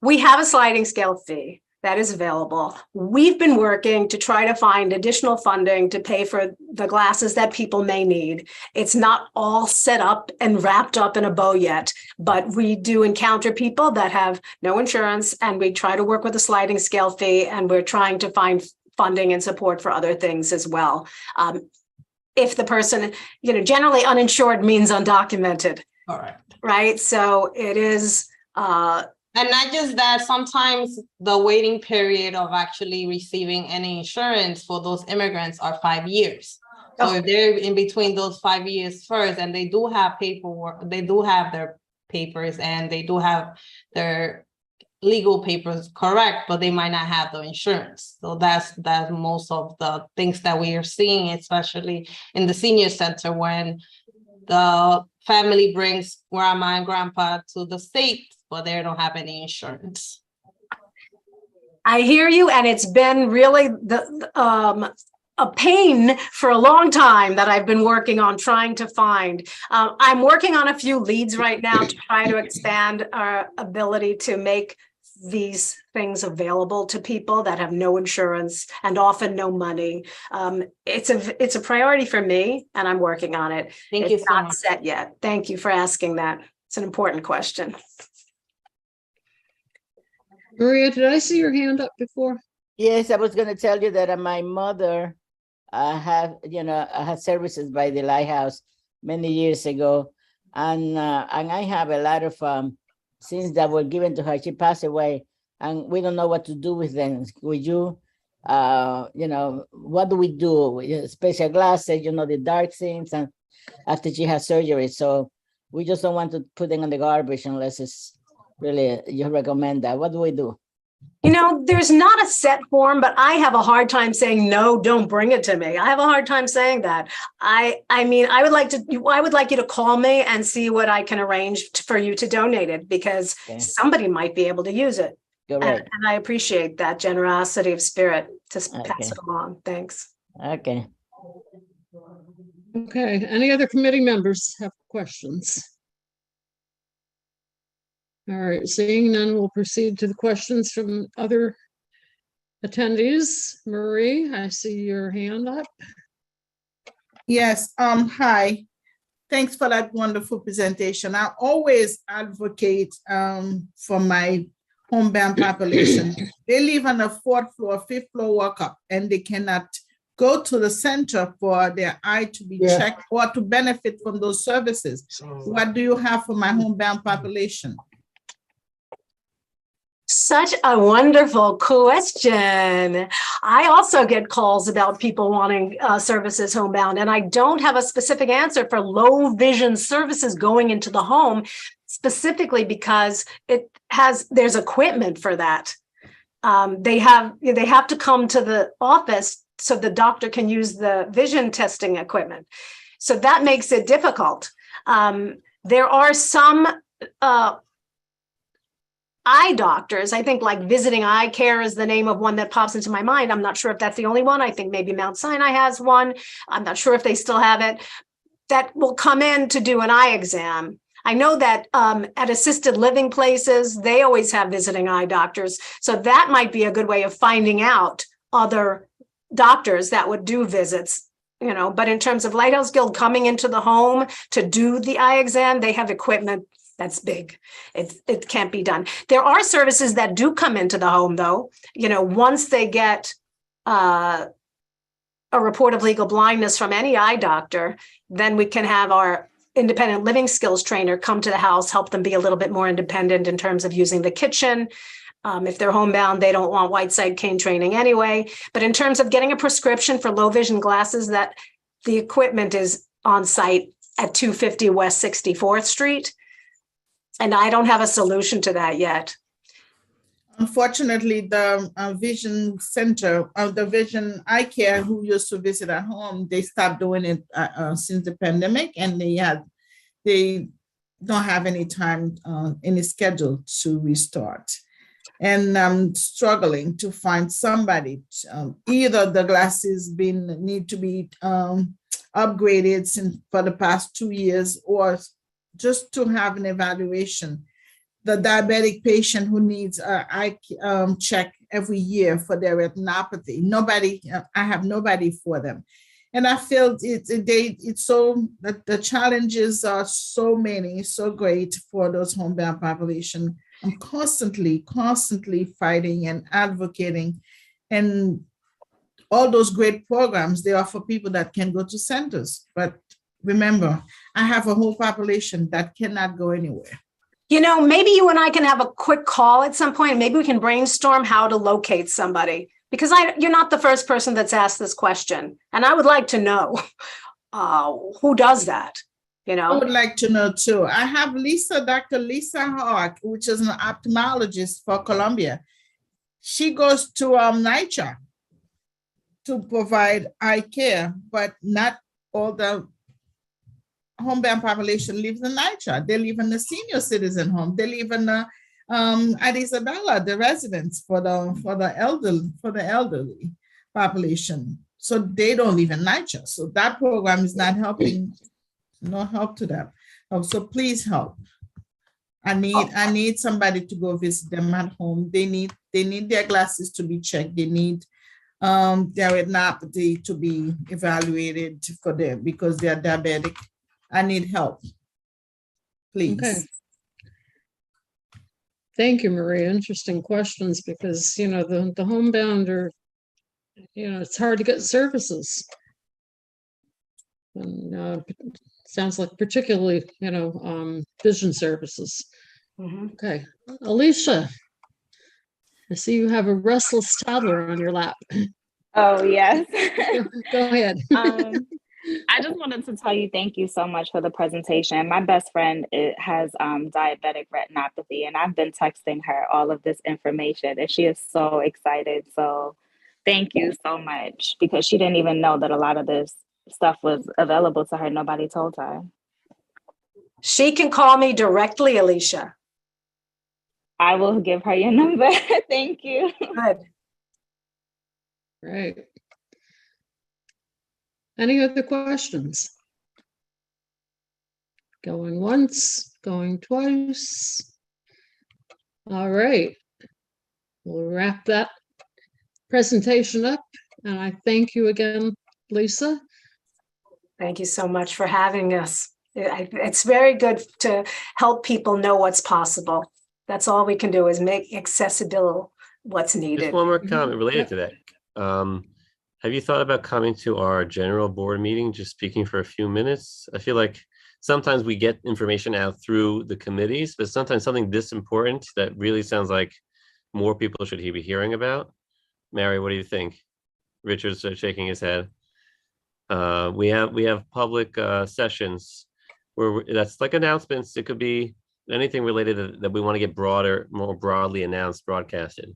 We have a sliding scale fee that is available. We've been working to try to find additional funding to pay for the glasses that people may need. It's not all set up and wrapped up in a bow yet, but we do encounter people that have no insurance, and we try to work with a sliding scale fee, and we're trying to find funding and support for other things as well. If the person, generally uninsured means undocumented. All right. Right. So it is. And not just that, sometimes the waiting period of actually receiving any insurance for those immigrants are 5 years. So if they're in between those 5 years first, and they do have paperwork, they do have their papers, and they do have their legal papers correct, but they might not have the insurance. So that's most of the things that we are seeing, especially in the senior center, when the family brings grandma and grandpa to the States, but they don't have any insurance. I hear you, and it's been really a pain for a long time that I've been working on trying to find. I'm working on a few leads right now to try to expand our ability to make these things available to people that have no insurance and often no money. It's a priority for me, and I'm working on it. Thank you It's so not much. set yet. Thank you for asking that. It's an important question. Maria, did I see your hand up before? Yes, I was going to tell you that my mother I had services by the Lighthouse many years ago, and I have a lot of things that were given to her. She passed away, and we don't know what to do with them. Would you, what do we do? Special glasses, the dark things, and after she has surgery. So we just don't want to put them in the garbage unless it's really, you recommend that. What do we do? There's not a set form, but I have a hard time saying, no, don't bring it to me. I have a hard time saying that. I would like you to call me and see what I can arrange for you to donate it, because somebody might be able to use it. And I appreciate that generosity of spirit to pass it along. Thanks. Okay. Okay. Any other committee members have questions? All right, seeing none, we'll proceed to the questions from other attendees. Marie, I see your hand up. Yes, hi. Thanks for that wonderful presentation. I always advocate for my homebound population. They live on the 4th floor, 5th floor walk-up, and they cannot go to the center for their eye to be checked or to benefit from those services. What do you have for my homebound population? Such a wonderful question. I also get calls about people wanting services homebound, and I don't have a specific answer for low vision services going into the home, specifically because there's equipment for that. They have to come to the office so the doctor can use the vision testing equipment. So that makes it difficult. There are some eye doctors, I think, like Visiting Eye Care is the name of one that pops into my mind. I'm not sure if that's the only one. I think maybe Mount Sinai has one. I'm not sure if they still have it. That will come in to do an eye exam. I know that at assisted living places, they always have visiting eye doctors. So that might be a good way of finding out other doctors that would do visits, you know. But in terms of Lighthouse Guild coming into the home to do the eye exam, they have equipment that's big. It can't be done. There are services that do come into the home, though. You know, once they get a report of legal blindness from any eye doctor, then we can have our independent living skills trainer come to the house, help them be a little bit more independent in terms of using the kitchen. If they're homebound, they don't want white side cane training anyway. But in terms of getting a prescription for low vision glasses, that the equipment is on site at 250 West 64th Street. And I don't have a solution to that yet. Unfortunately, the vision center, the vision eye care who used to visit at home, they stopped doing it since the pandemic, and they don't have any time, any schedule to restart. And I'm struggling to find somebody. Either the glasses need to be upgraded for the past 2 years, or just to have an evaluation. The diabetic patient who needs an eye check every year for their retinopathy. I have nobody for them. And I feel the challenges are so many, so great for those homebound population. I'm constantly fighting and advocating, and all those great programs, they are for people that can go to centers. But remember, I have a whole population that cannot go anywhere. You know, maybe you and I can have a quick call at some point. Maybe we can brainstorm how to locate somebody, because you're not the first person that's asked this question. And I would like to know who does that, you know? I would like to know too. I have Dr. Lisa Hawk, which is an ophthalmologist for Columbia. She goes to NYCHA to provide eye care, but not all the homebound population lives in NYCHA. They live in the senior citizen home. They live in the at Isabella, the residence for the elderly population. So they don't live in NYCHA. So that program is not helping, no help to them. So please help. I need somebody to go visit them at home. They need their glasses to be checked. They need their retinopathy to be evaluated for them because they are diabetic. I need help, please. Okay. Thank you, Maria. Interesting questions, because, you know, the homebound are, you know, it's hard to get services. And sounds like particularly, you know, vision services. Mm-hmm. Okay. Alicia, I see you have a restless toddler on your lap. Oh, yes. Go ahead. I just wanted to tell you thank you so much for the presentation. My best friend has diabetic retinopathy, and I've been texting her all of this information, and she is so excited. So thank you so much, because she didn't even know that a lot of this stuff was available to her. Nobody told her. She can call me directly, Alicia. I will give her your number. Thank you. Good. Right. Any other questions? Going once, going twice. All right. We'll wrap that presentation up. And I thank you again, Lisa. Thank you so much for having us. It's very good to help people know what's possible. That's all we can do is make accessible what's Just needed. one more comment related to that. Have you thought about coming to our general board meeting, just speaking for a few minutes? I feel like sometimes we get information out through the committees, but sometimes something this important that really sounds like more people should be hearing about. Mary, what do you think? Richard's shaking his head. We have public sessions where that's like announcements. It could be anything related that we want to get more broadly announced, broadcasted.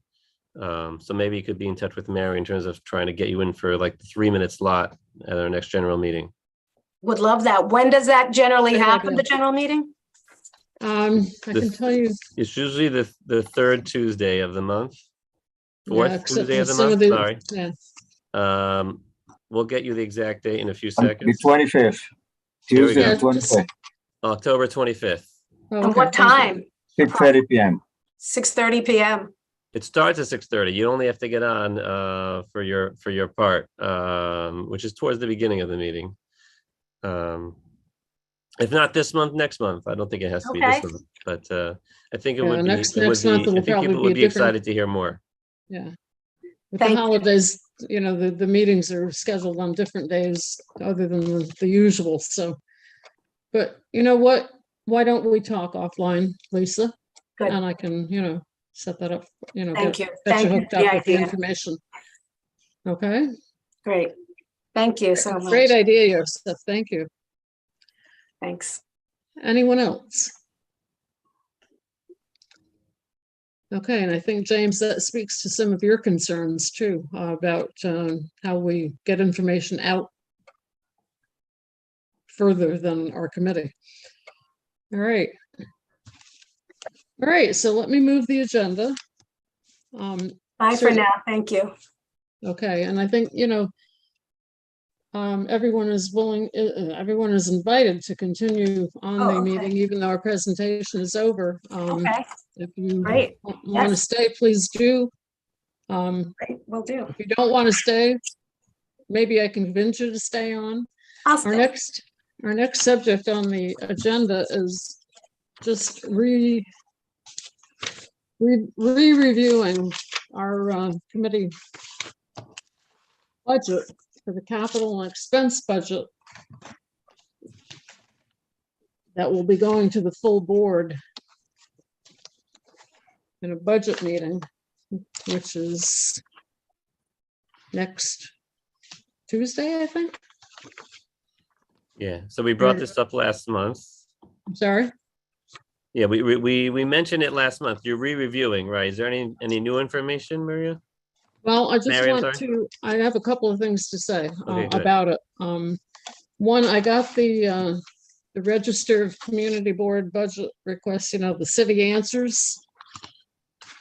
So maybe you could be in touch with Mary in terms of trying to get you in for like the 3-minute slot at our next general meeting. Would love that. When does that generally happen, the general meeting? I can tell you. It's usually the third Tuesday of the month. Fourth except Tuesday for of the some month, the- sorry. Yeah. We'll get you the exact date in a few The seconds. 25th, Here we Tuesday, go. the 25th, October 25th. And what time? 6:30 p.m. 6:30 p.m. It starts at 6:30. You only have to get on for your part, which is towards the beginning of the meeting. If not this month, next month. I don't think it has to be this month, but I think it would be. Next month will I think probably people would be be a different- excited to hear more. Yeah. With the holidays, the meetings are scheduled on different days other than the usual, so. But you know what? Why don't we talk offline, Lisa? Good. And I can, set that up, Thank you. get Thank you you hooked for the up with the idea. information. Okay? Great. Thank you so much. Great idea, Joseph. Thank you. Thanks. Anyone else? Okay, and I think, James, that speaks to some of your concerns too, about how we get information out further than our committee. All right. All right, so let me move the agenda. Bye for now. Thank you. Okay, and I think, everyone is everyone is invited to continue on the meeting, even though our presentation is over. Okay. If you Great. want to stay, please do. Great, will do. If you don't want to stay, maybe I can convince you to stay on. I'll stay. Our next subject on the agenda is just reviewing our committee budget for the capital and expense budget that will be going to the full board in a budget meeting, which is next Tuesday, I think. Yeah. So we brought this up last month. I'm sorry. Yeah, we mentioned it last month. You're re-reviewing, right? Is there any new information, Maria? Well, I just Mary, I'm want sorry. to, I have a couple of things to say Okay, good. about it. One, I got the Register of Community Board budget request, the city answers.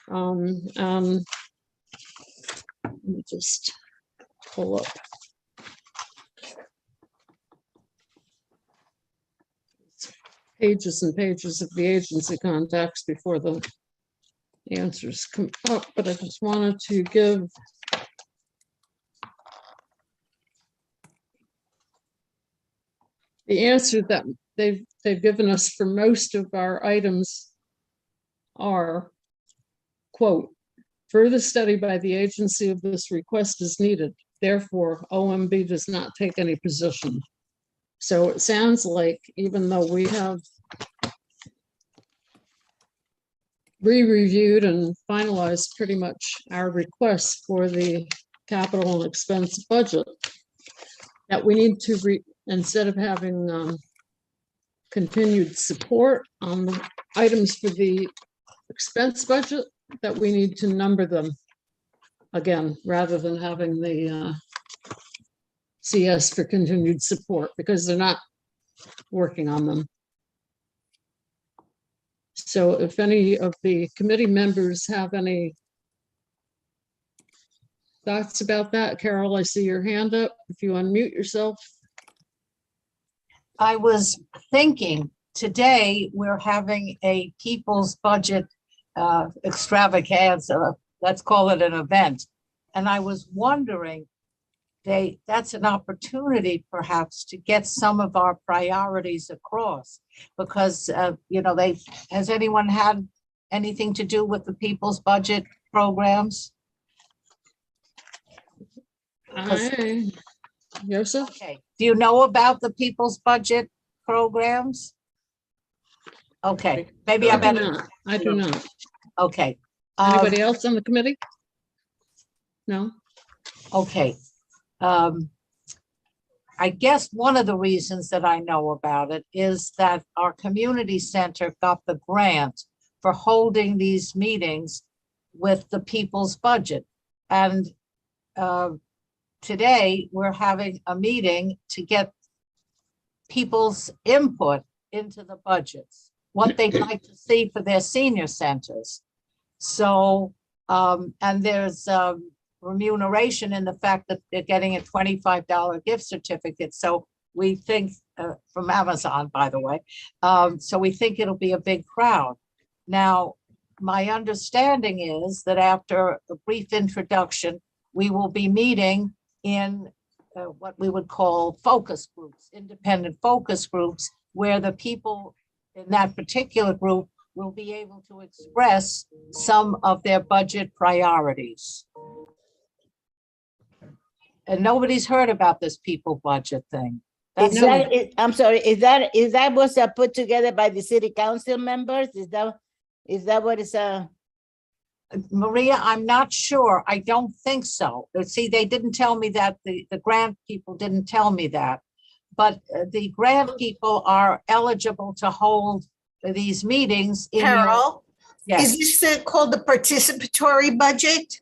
Let me just pull up. Pages and pages of the agency contacts before the answers come up, but I just wanted to give the answer that they've given us for most of our items are, quote, further study by the agency of this request is needed. Therefore, OMB does not take any position. So it sounds like even though we have re-reviewed and finalized pretty much our requests for the capital and expense budget, that we need to, instead of having continued support on the items for the expense budget, that we need to number them again, rather than having the CS for continued support, because they're not working on them. So if any of the committee members have any thoughts about that, Carol, I see your hand up. If you unmute yourself. I was thinking today we're having a people's budget extravaganza. Let's call it an event. And I was wondering, that's an opportunity perhaps to get some of our priorities across, because has anyone had anything to do with the people's budget programs? Joseph? Okay, do you know about the people's budget programs? Okay, maybe I better. I do not. Okay. Anybody else on the committee? No? Okay. I guess one of the reasons that I know about it is that our community center got the grant for holding these meetings with the people's budget. And today we're having a meeting to get people's input into the budgets, what they'd like to see for their senior centers. So, and there's remuneration in the fact that they're getting a $25 gift certificate. So we think, from Amazon, by the way, so we think it'll be a big crowd. Now, my understanding is that after a brief introduction, we will be meeting in what we would call focus groups, independent focus groups, where the people in that particular group will be able to express some of their budget priorities. And nobody's heard about this people budget thing. Is that, I'm sorry, is that was put together by the city council members? Is that what is Maria, I'm not sure. I don't think so. See, they didn't tell me that. The grant people didn't tell me that. But the grant people are eligible to hold these meetings. Carol, yes. Is this called the participatory budget?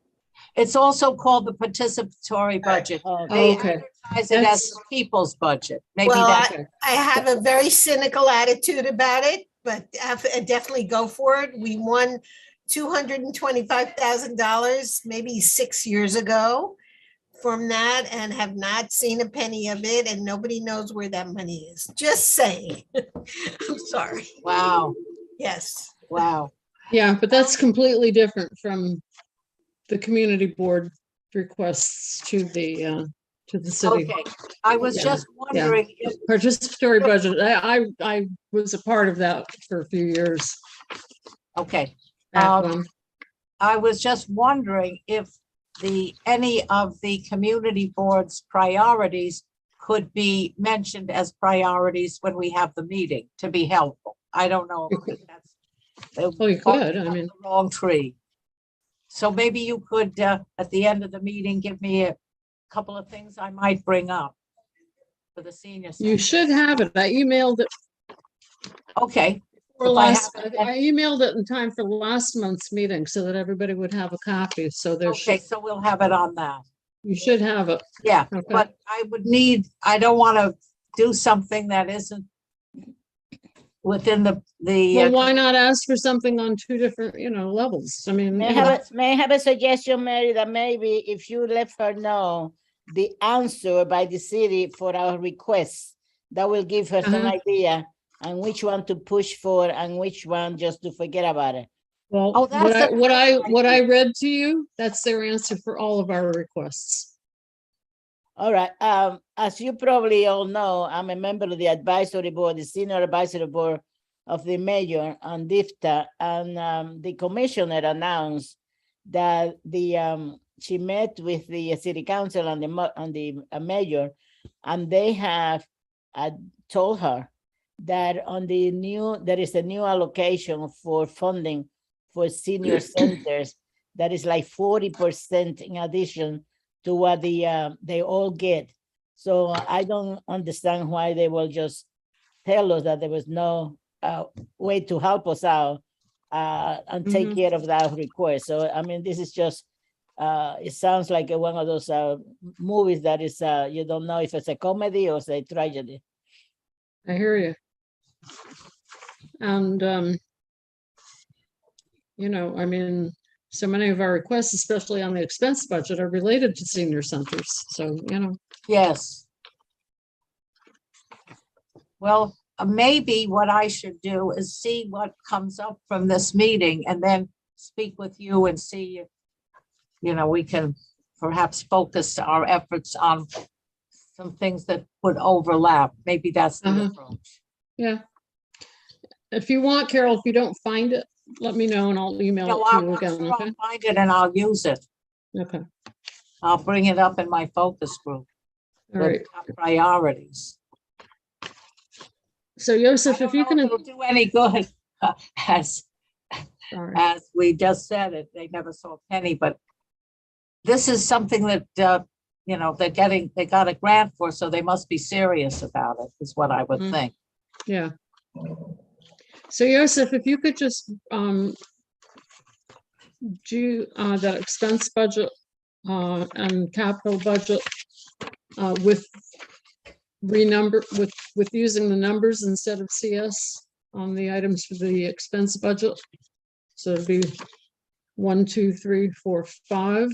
It's also called the participatory budget. They advertise it as the people's budget. Maybe Well, that's I have a very cynical attitude about it, but I definitely go for it. We won $225,000 maybe 6 years ago from that and have not seen a penny of it, and nobody knows where that money is. Just saying. I'm sorry. Wow. Yes. Wow. Yeah, but that's completely different from the community board requests to the city. Okay, I was just wondering if participatory budget. I was a part of that for a few years. Okay. Back when. I was just wondering if any of the community board's priorities could be mentioned as priorities when we have the meeting to be helpful. I don't know. If that's Oh, you could. I mean, the wrong tree. So maybe you could, at the end of the meeting, give me a couple of things I might bring up for the senior center. you should have it. I emailed it. Okay. I emailed it in time for last month's meeting so that everybody would have a copy. So there's Okay, so we'll have it on that. You should have it. Yeah, Okay. but I don't want to do something that isn't within the. Well, why not ask for something on two different, levels? I mean, may I have a suggestion, Mary, that maybe if you let her know the answer by the city for our requests, that will give her some idea on which one to push for and which one just to forget about it. Well, what I read to you, that's their answer for all of our requests. All right. As you probably all know, I'm a member of the advisory board, the senior advisory board of the mayor and DIFTA, and the commissioner announced that she met with the city council and the mayor, and they have told her that there is a new allocation for funding for senior centers that is like 40% in addition to what they all get. So I don't understand why they will just tell us that there was no way to help us out and take care of that request. So I mean, this is just it sounds like one of those movies that is you don't know if it's a comedy or it's a tragedy. I hear you. And I mean, so many of our requests, especially on the expense budget, are related to senior centers. So, Yes. Well, maybe what I should do is see what comes up from this meeting and then speak with you and see if, we can perhaps focus our efforts on some things that would overlap. Maybe that's the approach. Yeah. If you want, Carol, if you don't find it, let me know and I'll email No, it to I'm you I'm again, sure okay? I'll find it and I'll use it. Okay, I'll bring it up in my focus group. all the right. top Priorities. So Joseph, if you can, It'll do any good, as sorry. as we just said it, they never saw a penny, but this is something that, you know, they got a grant for, so they must be serious about it, is what I would Mhm. think. Yeah. So Joseph, if you could just do that expense budget and capital budget with with using the numbers instead of CS on the items for the expense budget. So it'd be 1, 2, 3, 4, 5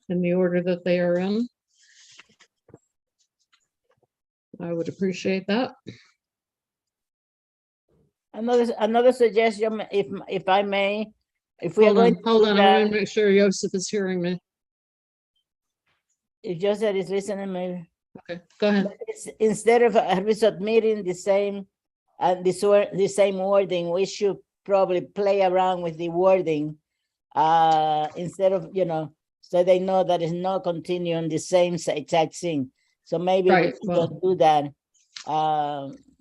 in the order that they are in. I would appreciate that. Another suggestion, if I may, if we are Hold on, going to hold do on. that, I want to make sure Joseph is hearing me. if Joseph is listening, maybe. Okay, go ahead. Instead of resubmitting the same the same wording, we should probably play around with the wording instead of, you know, so they know that it's not continuing the same exact thing. So maybe we Right, should well. just do that,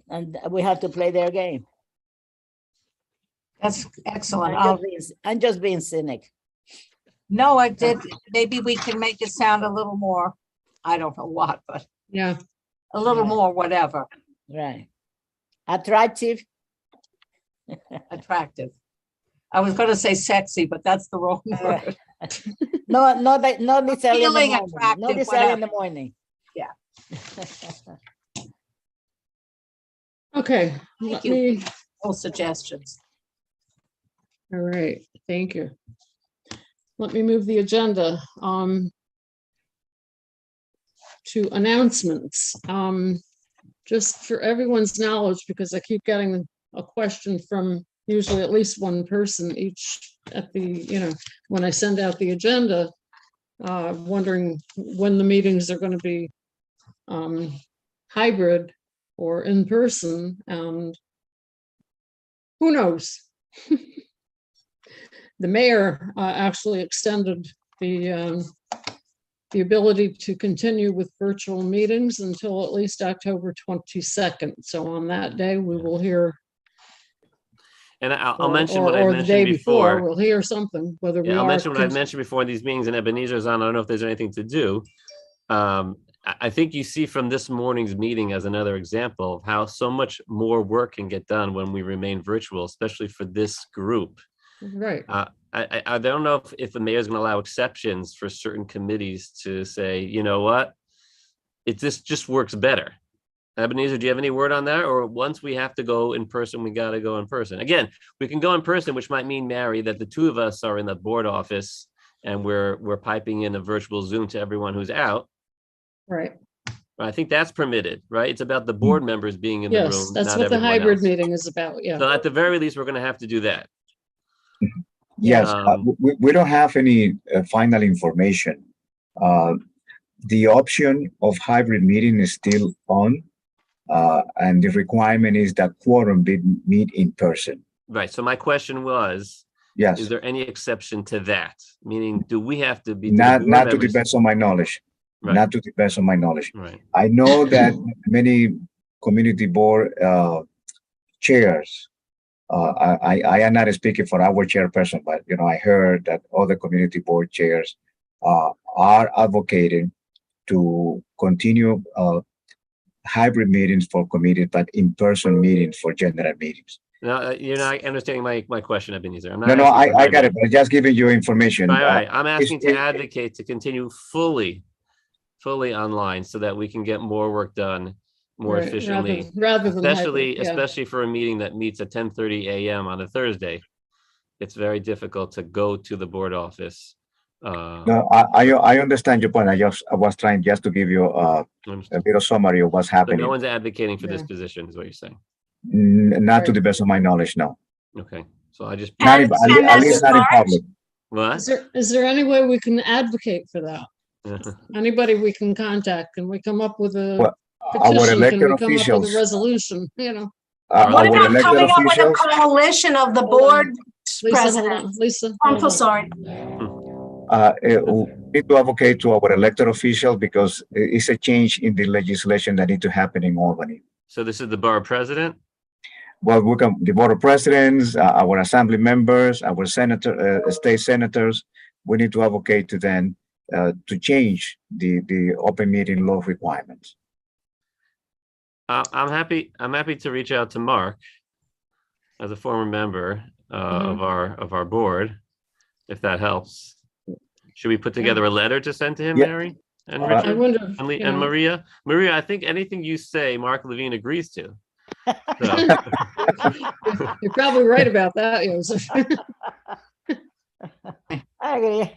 and we have to play their game. That's excellent. I'm just being cynic. No, I did. Maybe we can make it sound a little more, I don't know what, but yeah, a little Yeah. more whatever. Right. Attractive. Attractive. I was going to say sexy, but that's the wrong word. No, not necessarily in the Feeling morning. attractive, Not necessarily in whatever. the morning. Yeah. Okay, Thank let you. me, All suggestions. all right, thank you. Let me move the agenda to announcements. Just for everyone's knowledge, because I keep getting a question from usually at least one person each at the, you know, when I send out the agenda, wondering when the meetings are going to be hybrid or in person, and who knows? The mayor actually extended the ability to continue with virtual meetings until at least October 22nd. So on that day, we will hear. And I'll mention what I or the day mentioned before. we'll hear something, whether we Yeah, I'll are. mention what I've mentioned before in these meetings, and Ebenezer's on. I don't know if there's anything to do. I think you see from this morning's meeting as another example of how so much more work can get done when we remain virtual, especially for this group. Right. I don't know if the mayor's going to allow exceptions for certain committees to say, you know what, this just works better. Ebenezer, do you have any word on that? Or once we have to go in person, we got to go in person. Again, we can go in person, which might mean, Mary, that the two of us are in the board office and we're piping in a virtual Zoom to everyone who's out. Right. I think that's permitted, right? It's about the board members being in the room. Yes, that's not what the everyone hybrid else. meeting is about. Yeah. So at the very least, we're going to have to do that. Yes, we don't have any final information. The option of hybrid meeting is still on, and the requirement is that quorum be meet in person. Right. So my question was, yes, is there any exception to that? Meaning, do we have to be not to the best of my knowledge? Right. Not to the best of my knowledge. Right. I know that many community board chairs. I am not speaking for our chairperson, but you know, I heard that other community board chairs are advocating to continue hybrid meetings for committees, but in-person meetings for general meetings. No, you're not understanding my question, Ebenezer. I'm not. No, I got it. I'm just giving you information. Right. I'm asking to advocate to continue fully online so that we can get more work done more efficiently, rather than hybrid, especially for a meeting that meets at 10:30 a.m. on a Thursday. It's very difficult to go to the board office. No, I understand your point. I was trying just to give you a bit of summary of what's happening. But no one's advocating for this position, is what you're saying. Not to the best of my knowledge, no. Okay, so I just at least not in public. What? Is there any way we can advocate for that? Anybody we can contact? Can we come up with a petition? Can we come up with a resolution? You know. What our about elected coming up with a officials, coalition of the Hold on. board Lisa, hold president? on. Lisa. I'm hold so on. sorry. we need to advocate to our elected official because it's a change in the legislation that need to happen in Albany. So this is the borough president? Well, we can, the board of presidents, our assembly members, our state senators, we need to advocate to them to change the open meeting law requirements. I'm happy to reach out to Mark as a former member of our board, if that helps. Should we put together a letter to send to him, Yeah. Mary and I Richard wonder if, and Maria? Maria, I think anything you say, Mark Levine agrees to. So. You're probably right about that, Joseph. I agree.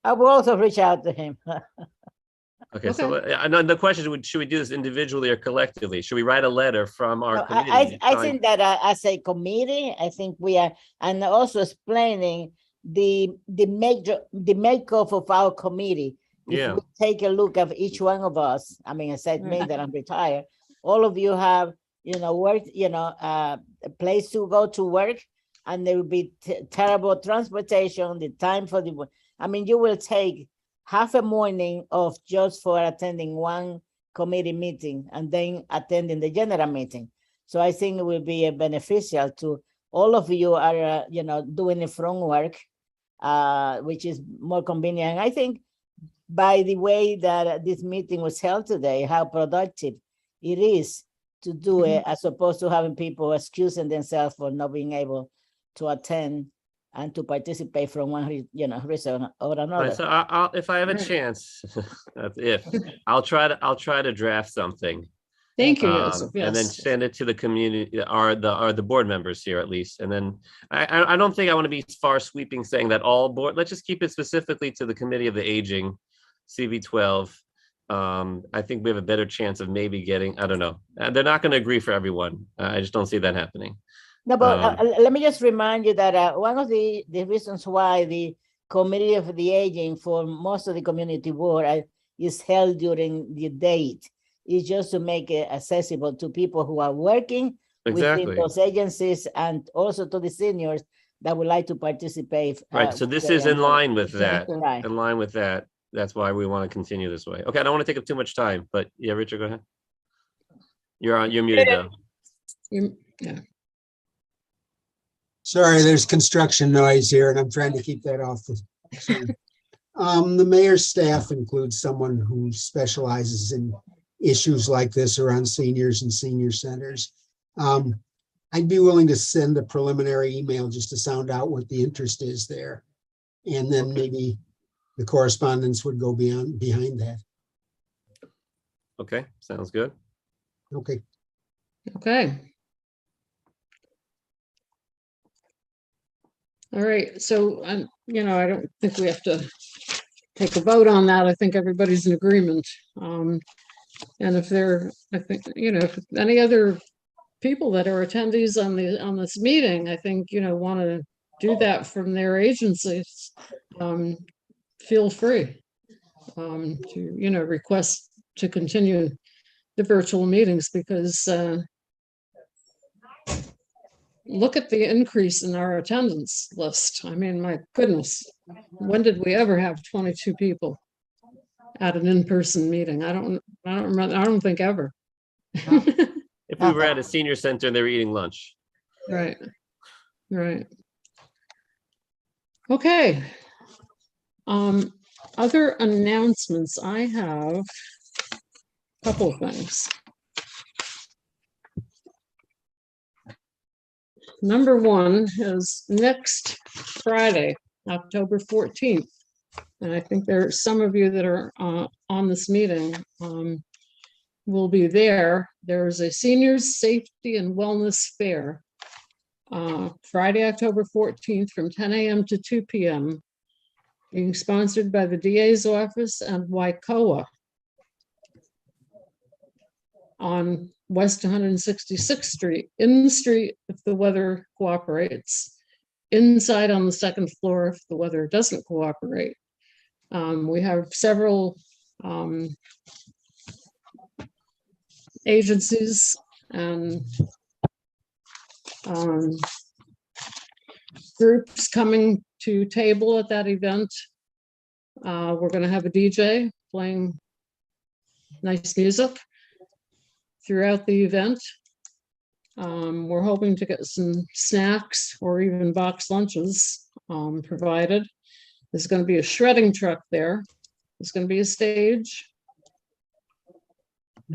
I will also reach out to him. Okay, so I know the question is, should we do this individually or collectively? Should we write a letter from our No, committee? I think that as a committee, I think we are, and also explaining the makeup of our committee. If Yeah. we take a look at each one of us, I mean, aside me that I'm retired, all of you have, work, a place to go to work, and there will be terrible transportation, the time for the, I mean, you will take half a morning of just for attending one committee meeting and then attending the general meeting. So I think it will be beneficial to all of you are, doing it from work, which is more convenient. I think by the way that this meeting was held today, how productive it is to do it, as opposed to having people excusing themselves for not being able to attend and to participate from one, reason or another. Right, so I'll if I have a chance, that's if I'll try to draft something. Thank you, Joseph. And then Yes. send it to the community, or the board members here at least. And then I don't think I want to be far sweeping saying that all board, let's just keep it specifically to the Committee of the Aging, CV12. I think we have a better chance of maybe getting, I don't know. They're not going to agree for everyone. I just don't see that happening. No, but let me just remind you that one of the reasons why the Committee of the Aging for most of the community board is held during the date is just to make it accessible to people who are working Exactly. within those agencies, and also to the seniors that would like to participate. Right, so this is in line with that, Right. in line with that. That's why we want to continue this way. Okay, I don't want to take up too much time, but yeah, Richard, go ahead. You're muted though. Yeah. Sorry, there's construction noise here and I'm trying to keep that off. The mayor's staff includes someone who specializes in issues like this around seniors and senior centers. I'd be willing to send a preliminary email just to sound out what the interest is there. And then maybe the correspondence would go behind that. Okay, sounds good. Okay. Okay. All right, so I don't think we have to take a vote on that. I think everybody's in agreement. And if I think, if any other people that are attendees on this meeting, I think, want to do that from their agencies, feel free to, request to continue the virtual meetings, because look at the increase in our attendance list. I mean, my goodness, when did we ever have 22 people at an in-person meeting? I don't remember. I don't think ever. If we were at a senior center and they were eating lunch. Right. Okay. Other announcements. I have a couple of things. Number one is next Friday, October 14th. And I think there are some of you that are on this meeting will be there. There's a seniors safety and wellness fair Friday, October 14th from 10 a.m. to 2 p.m. being sponsored by the DA's office and WICOA on West 166th Street, in the street if the weather cooperates, inside on the second floor if the weather doesn't cooperate. We have several agencies and groups coming to table at that event. We're going to have a DJ playing nice music throughout the event. We're hoping to get some snacks or even box lunches provided. There's going to be a shredding truck there. There's going to be a stage.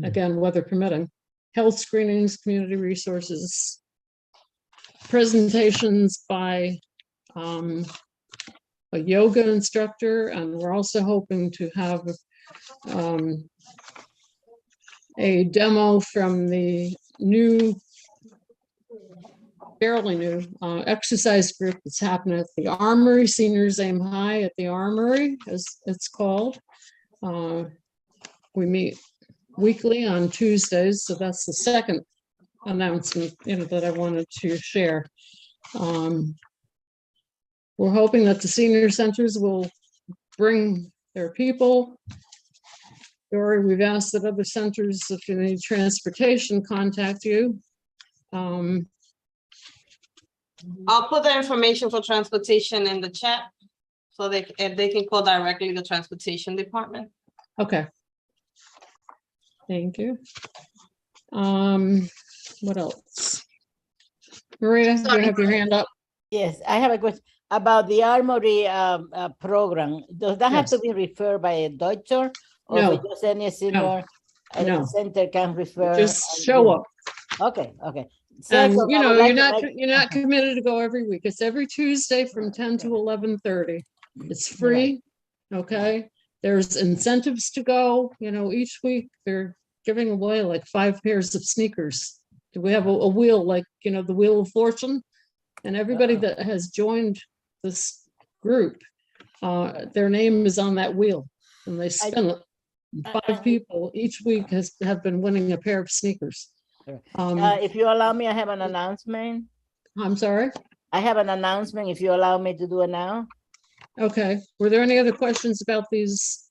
Again, weather permitting. Health screenings, community resources, presentations by a yoga instructor, and we're also hoping to have a demo from the new, fairly new exercise group that's happening at the Armory. Seniors Aim High at the Armory, as it's called. We meet weekly on Tuesdays, so that's the second announcement, that I wanted to share. We're hoping that the senior centers will bring their people. Dory, we've asked that other centers, if you need transportation, contact you. I'll put the information for transportation in the chat so they can call directly the transportation department. Okay. Thank you. What else? Maria, you have your hand up. Yes, I have a question about the Armory program. Does that have to be referred by a doctor, or No. just any senior No. center can refer? Just show up. Okay, okay. And Second, I would you're like to not committed to go every week. It's every Tuesday from 10 to 11:30. It's free. Okay. There's incentives to go. Each week they're giving away like 5 pairs of sneakers. Do we have a wheel, like the Wheel of Fortune? And everybody that has joined this group, their name is on that wheel, and they spin it. 5 people each week have been winning a pair of sneakers. if you allow me, I have an announcement. I'm sorry? I have an announcement, if you allow me to do it now. Okay. Were there any other questions about these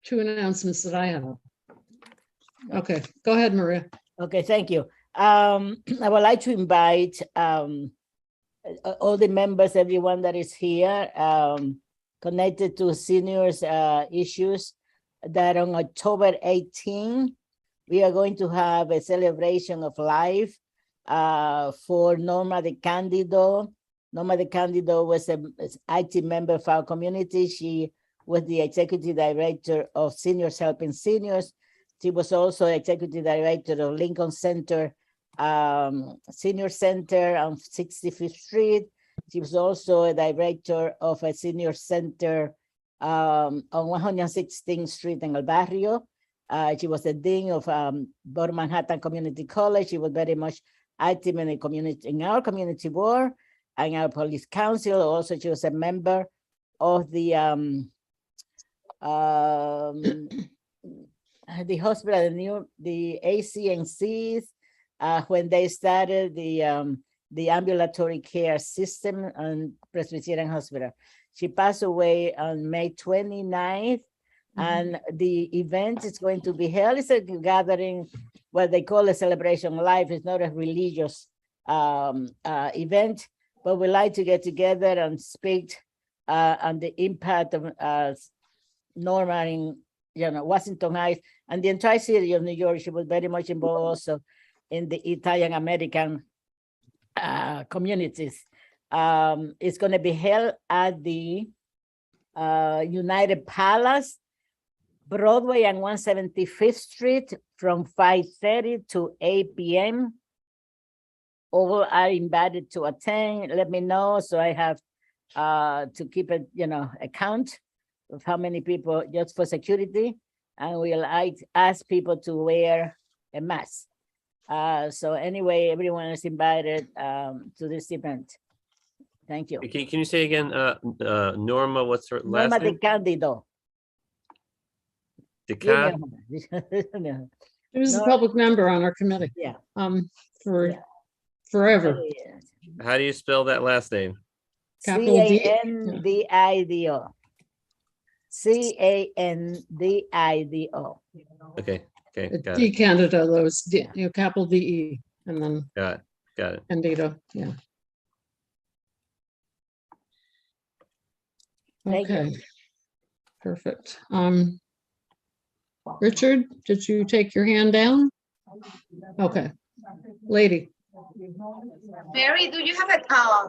2 announcements that I have? Okay, go ahead, Maria. Okay, thank you. I would like to invite all the members, everyone that is here, connected to seniors issues, that on October 18, we are going to have a celebration of life for Norma De Candido. Norma De Candido was an active member of our community. She was the executive director of Seniors Helping Seniors. She was also executive director of Lincoln Center Senior Center on 65th Street. She was also a director of a senior center on 116th Street in El Barrio. She was the dean of Bottom Manhattan Community College. She was very much active in the community, in our community board and our police council. Also, she was a member of the hospital, the ACNCs, when they started the ambulatory care system on Presbyterian Hospital. She passed away on May 29th, and the event is going to be held. It's a gathering, what they call a celebration of life. It's not a religious event, but we like to get together and speak on the impact of Norma in Washington Heights and the entire city of New York. She was very much involved also in the Italian American communities. It's going to be held at the United Palace, Broadway and 175th Street from 5:30 to 8 p.m. All are invited to attend. Let me know so I have to keep a account of how many people, just for security, and we'll ask people to wear a mask. So anyway, everyone is invited to this event. Thank you. Can you say again, Norma, what's her last Norma name? De Candido. She was a public member on our committee. Yeah. For forever. How do you spell that last name? Capital D. Candido. Candido. Okay, Okay, got D it. Candida, those, capital DE, and then Got it. Candida, yeah. Thank you. Okay. Perfect. Richard, did you take your hand down? Okay. Lady, Mary, do you have a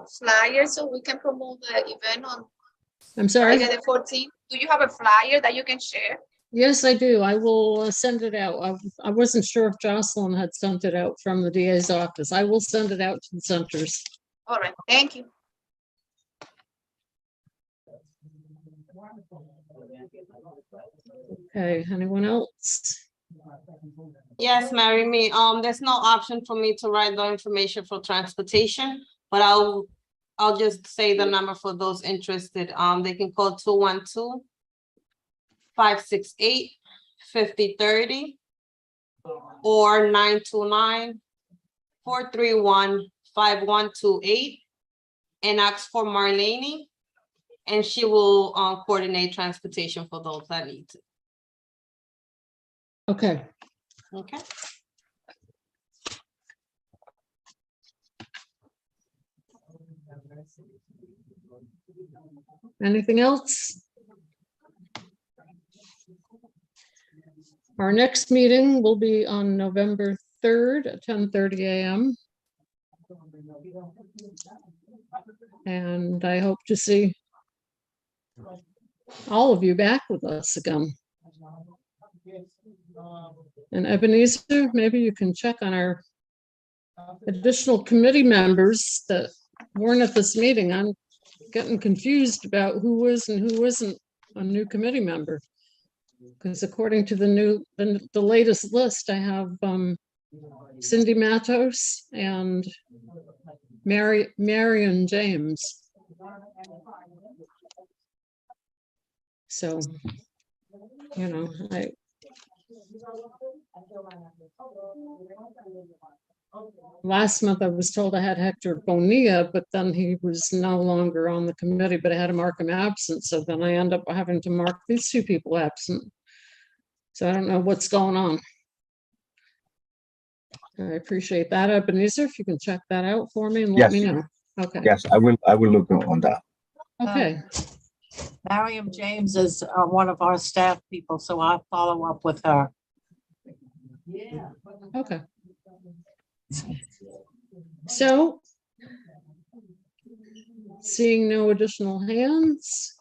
flyer so we can promote the event on I'm sorry. Friday the 14th? Do you have a flyer that you can share? Yes, I do. I will send it out. I wasn't sure if Jocelyn had sent it out from the DA's office. I will send it out to the centers. All right, thank you. Okay, anyone else? Yes, Mary, me. There's no option for me to write the information for transportation, but I'll just say the number for those interested. They can call 212-568-5030 or 929-431-5128 and ask for Marlene, and she will coordinate transportation for those that need it. Okay. Okay. Anything else? Our next meeting will be on November 3rd at 10:30 a.m. And I hope to see all of you back with us again. And Ebenezer, maybe you can check on our additional committee members that weren't at this meeting. I'm getting confused about who was and who isn't a new committee member. Because according to the latest list, I have Cindy Matos and Marion James. So, last month I was told I had Hector Bonilla, but then he was no longer on the committee, but I had to mark him absent. So then I end up having to mark these two people absent. So I don't know what's going on. I appreciate that, Ebenezer. If you can check that out for me and let me know. Okay. Yes, I will look on that. Okay. Mariam James is one of our staff people, so I'll follow up with her. Yeah. Okay. So, seeing no additional hands,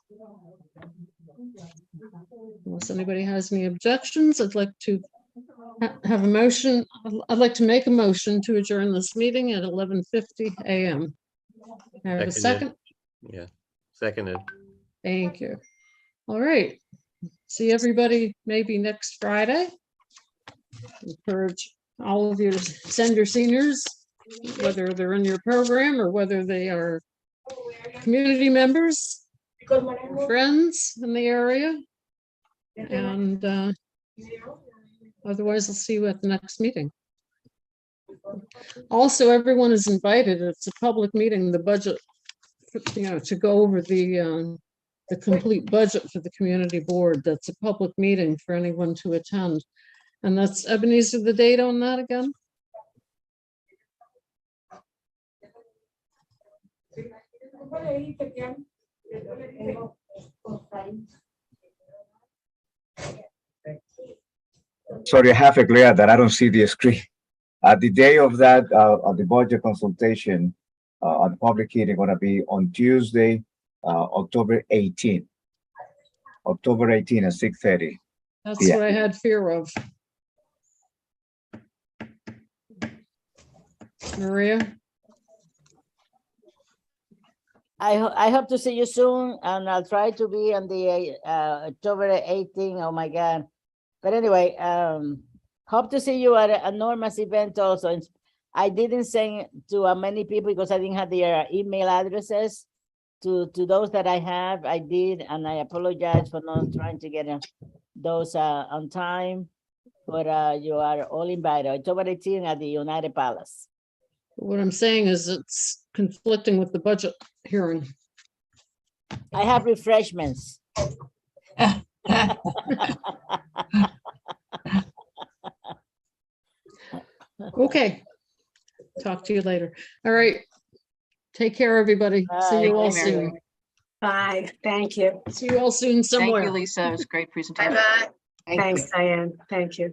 unless anybody has any objections, I'd like to have a motion. I'd like to make a motion to adjourn this meeting at 11:50 a.m. I have a second? Yeah, seconded. Thank you. All right. See everybody maybe next Friday. Encourage all of you to send your seniors, whether they're in your program or whether they are community members, or friends in the area. And otherwise, I'll see you at the next meeting. Also, everyone is invited. It's a public meeting, the budget, to go over the complete budget for the community board. That's a public meeting for anyone to attend. And that's, Ebenezer, the date on that again? Sorry, I have a glare that I don't see the screen. The day of that, of the budget consultation, on the public hearing, going to be on Tuesday, October 18th. October 18 at 6:30. That's what I had fear of. Maria? I hope to see you soon, and I'll try to be on the October 18th. Oh my God. But anyway, hope to see you at Norma's event also. I didn't send to many people because I didn't have their email addresses. To those that I have, I did, and I apologize for not trying to get those on time. But you are all invited. October 18th at the United Palace. What I'm saying is it's conflicting with the budget hearing. I have refreshments. Okay. Talk to you later. All right. Take care, everybody. See you Bye. all Thank you, Mary. soon. Bye, thank you. See you all soon Thank you, somewhere. Lisa. It was a great presentation. Bye-bye. Thank you. Thanks, Diane. Thank you.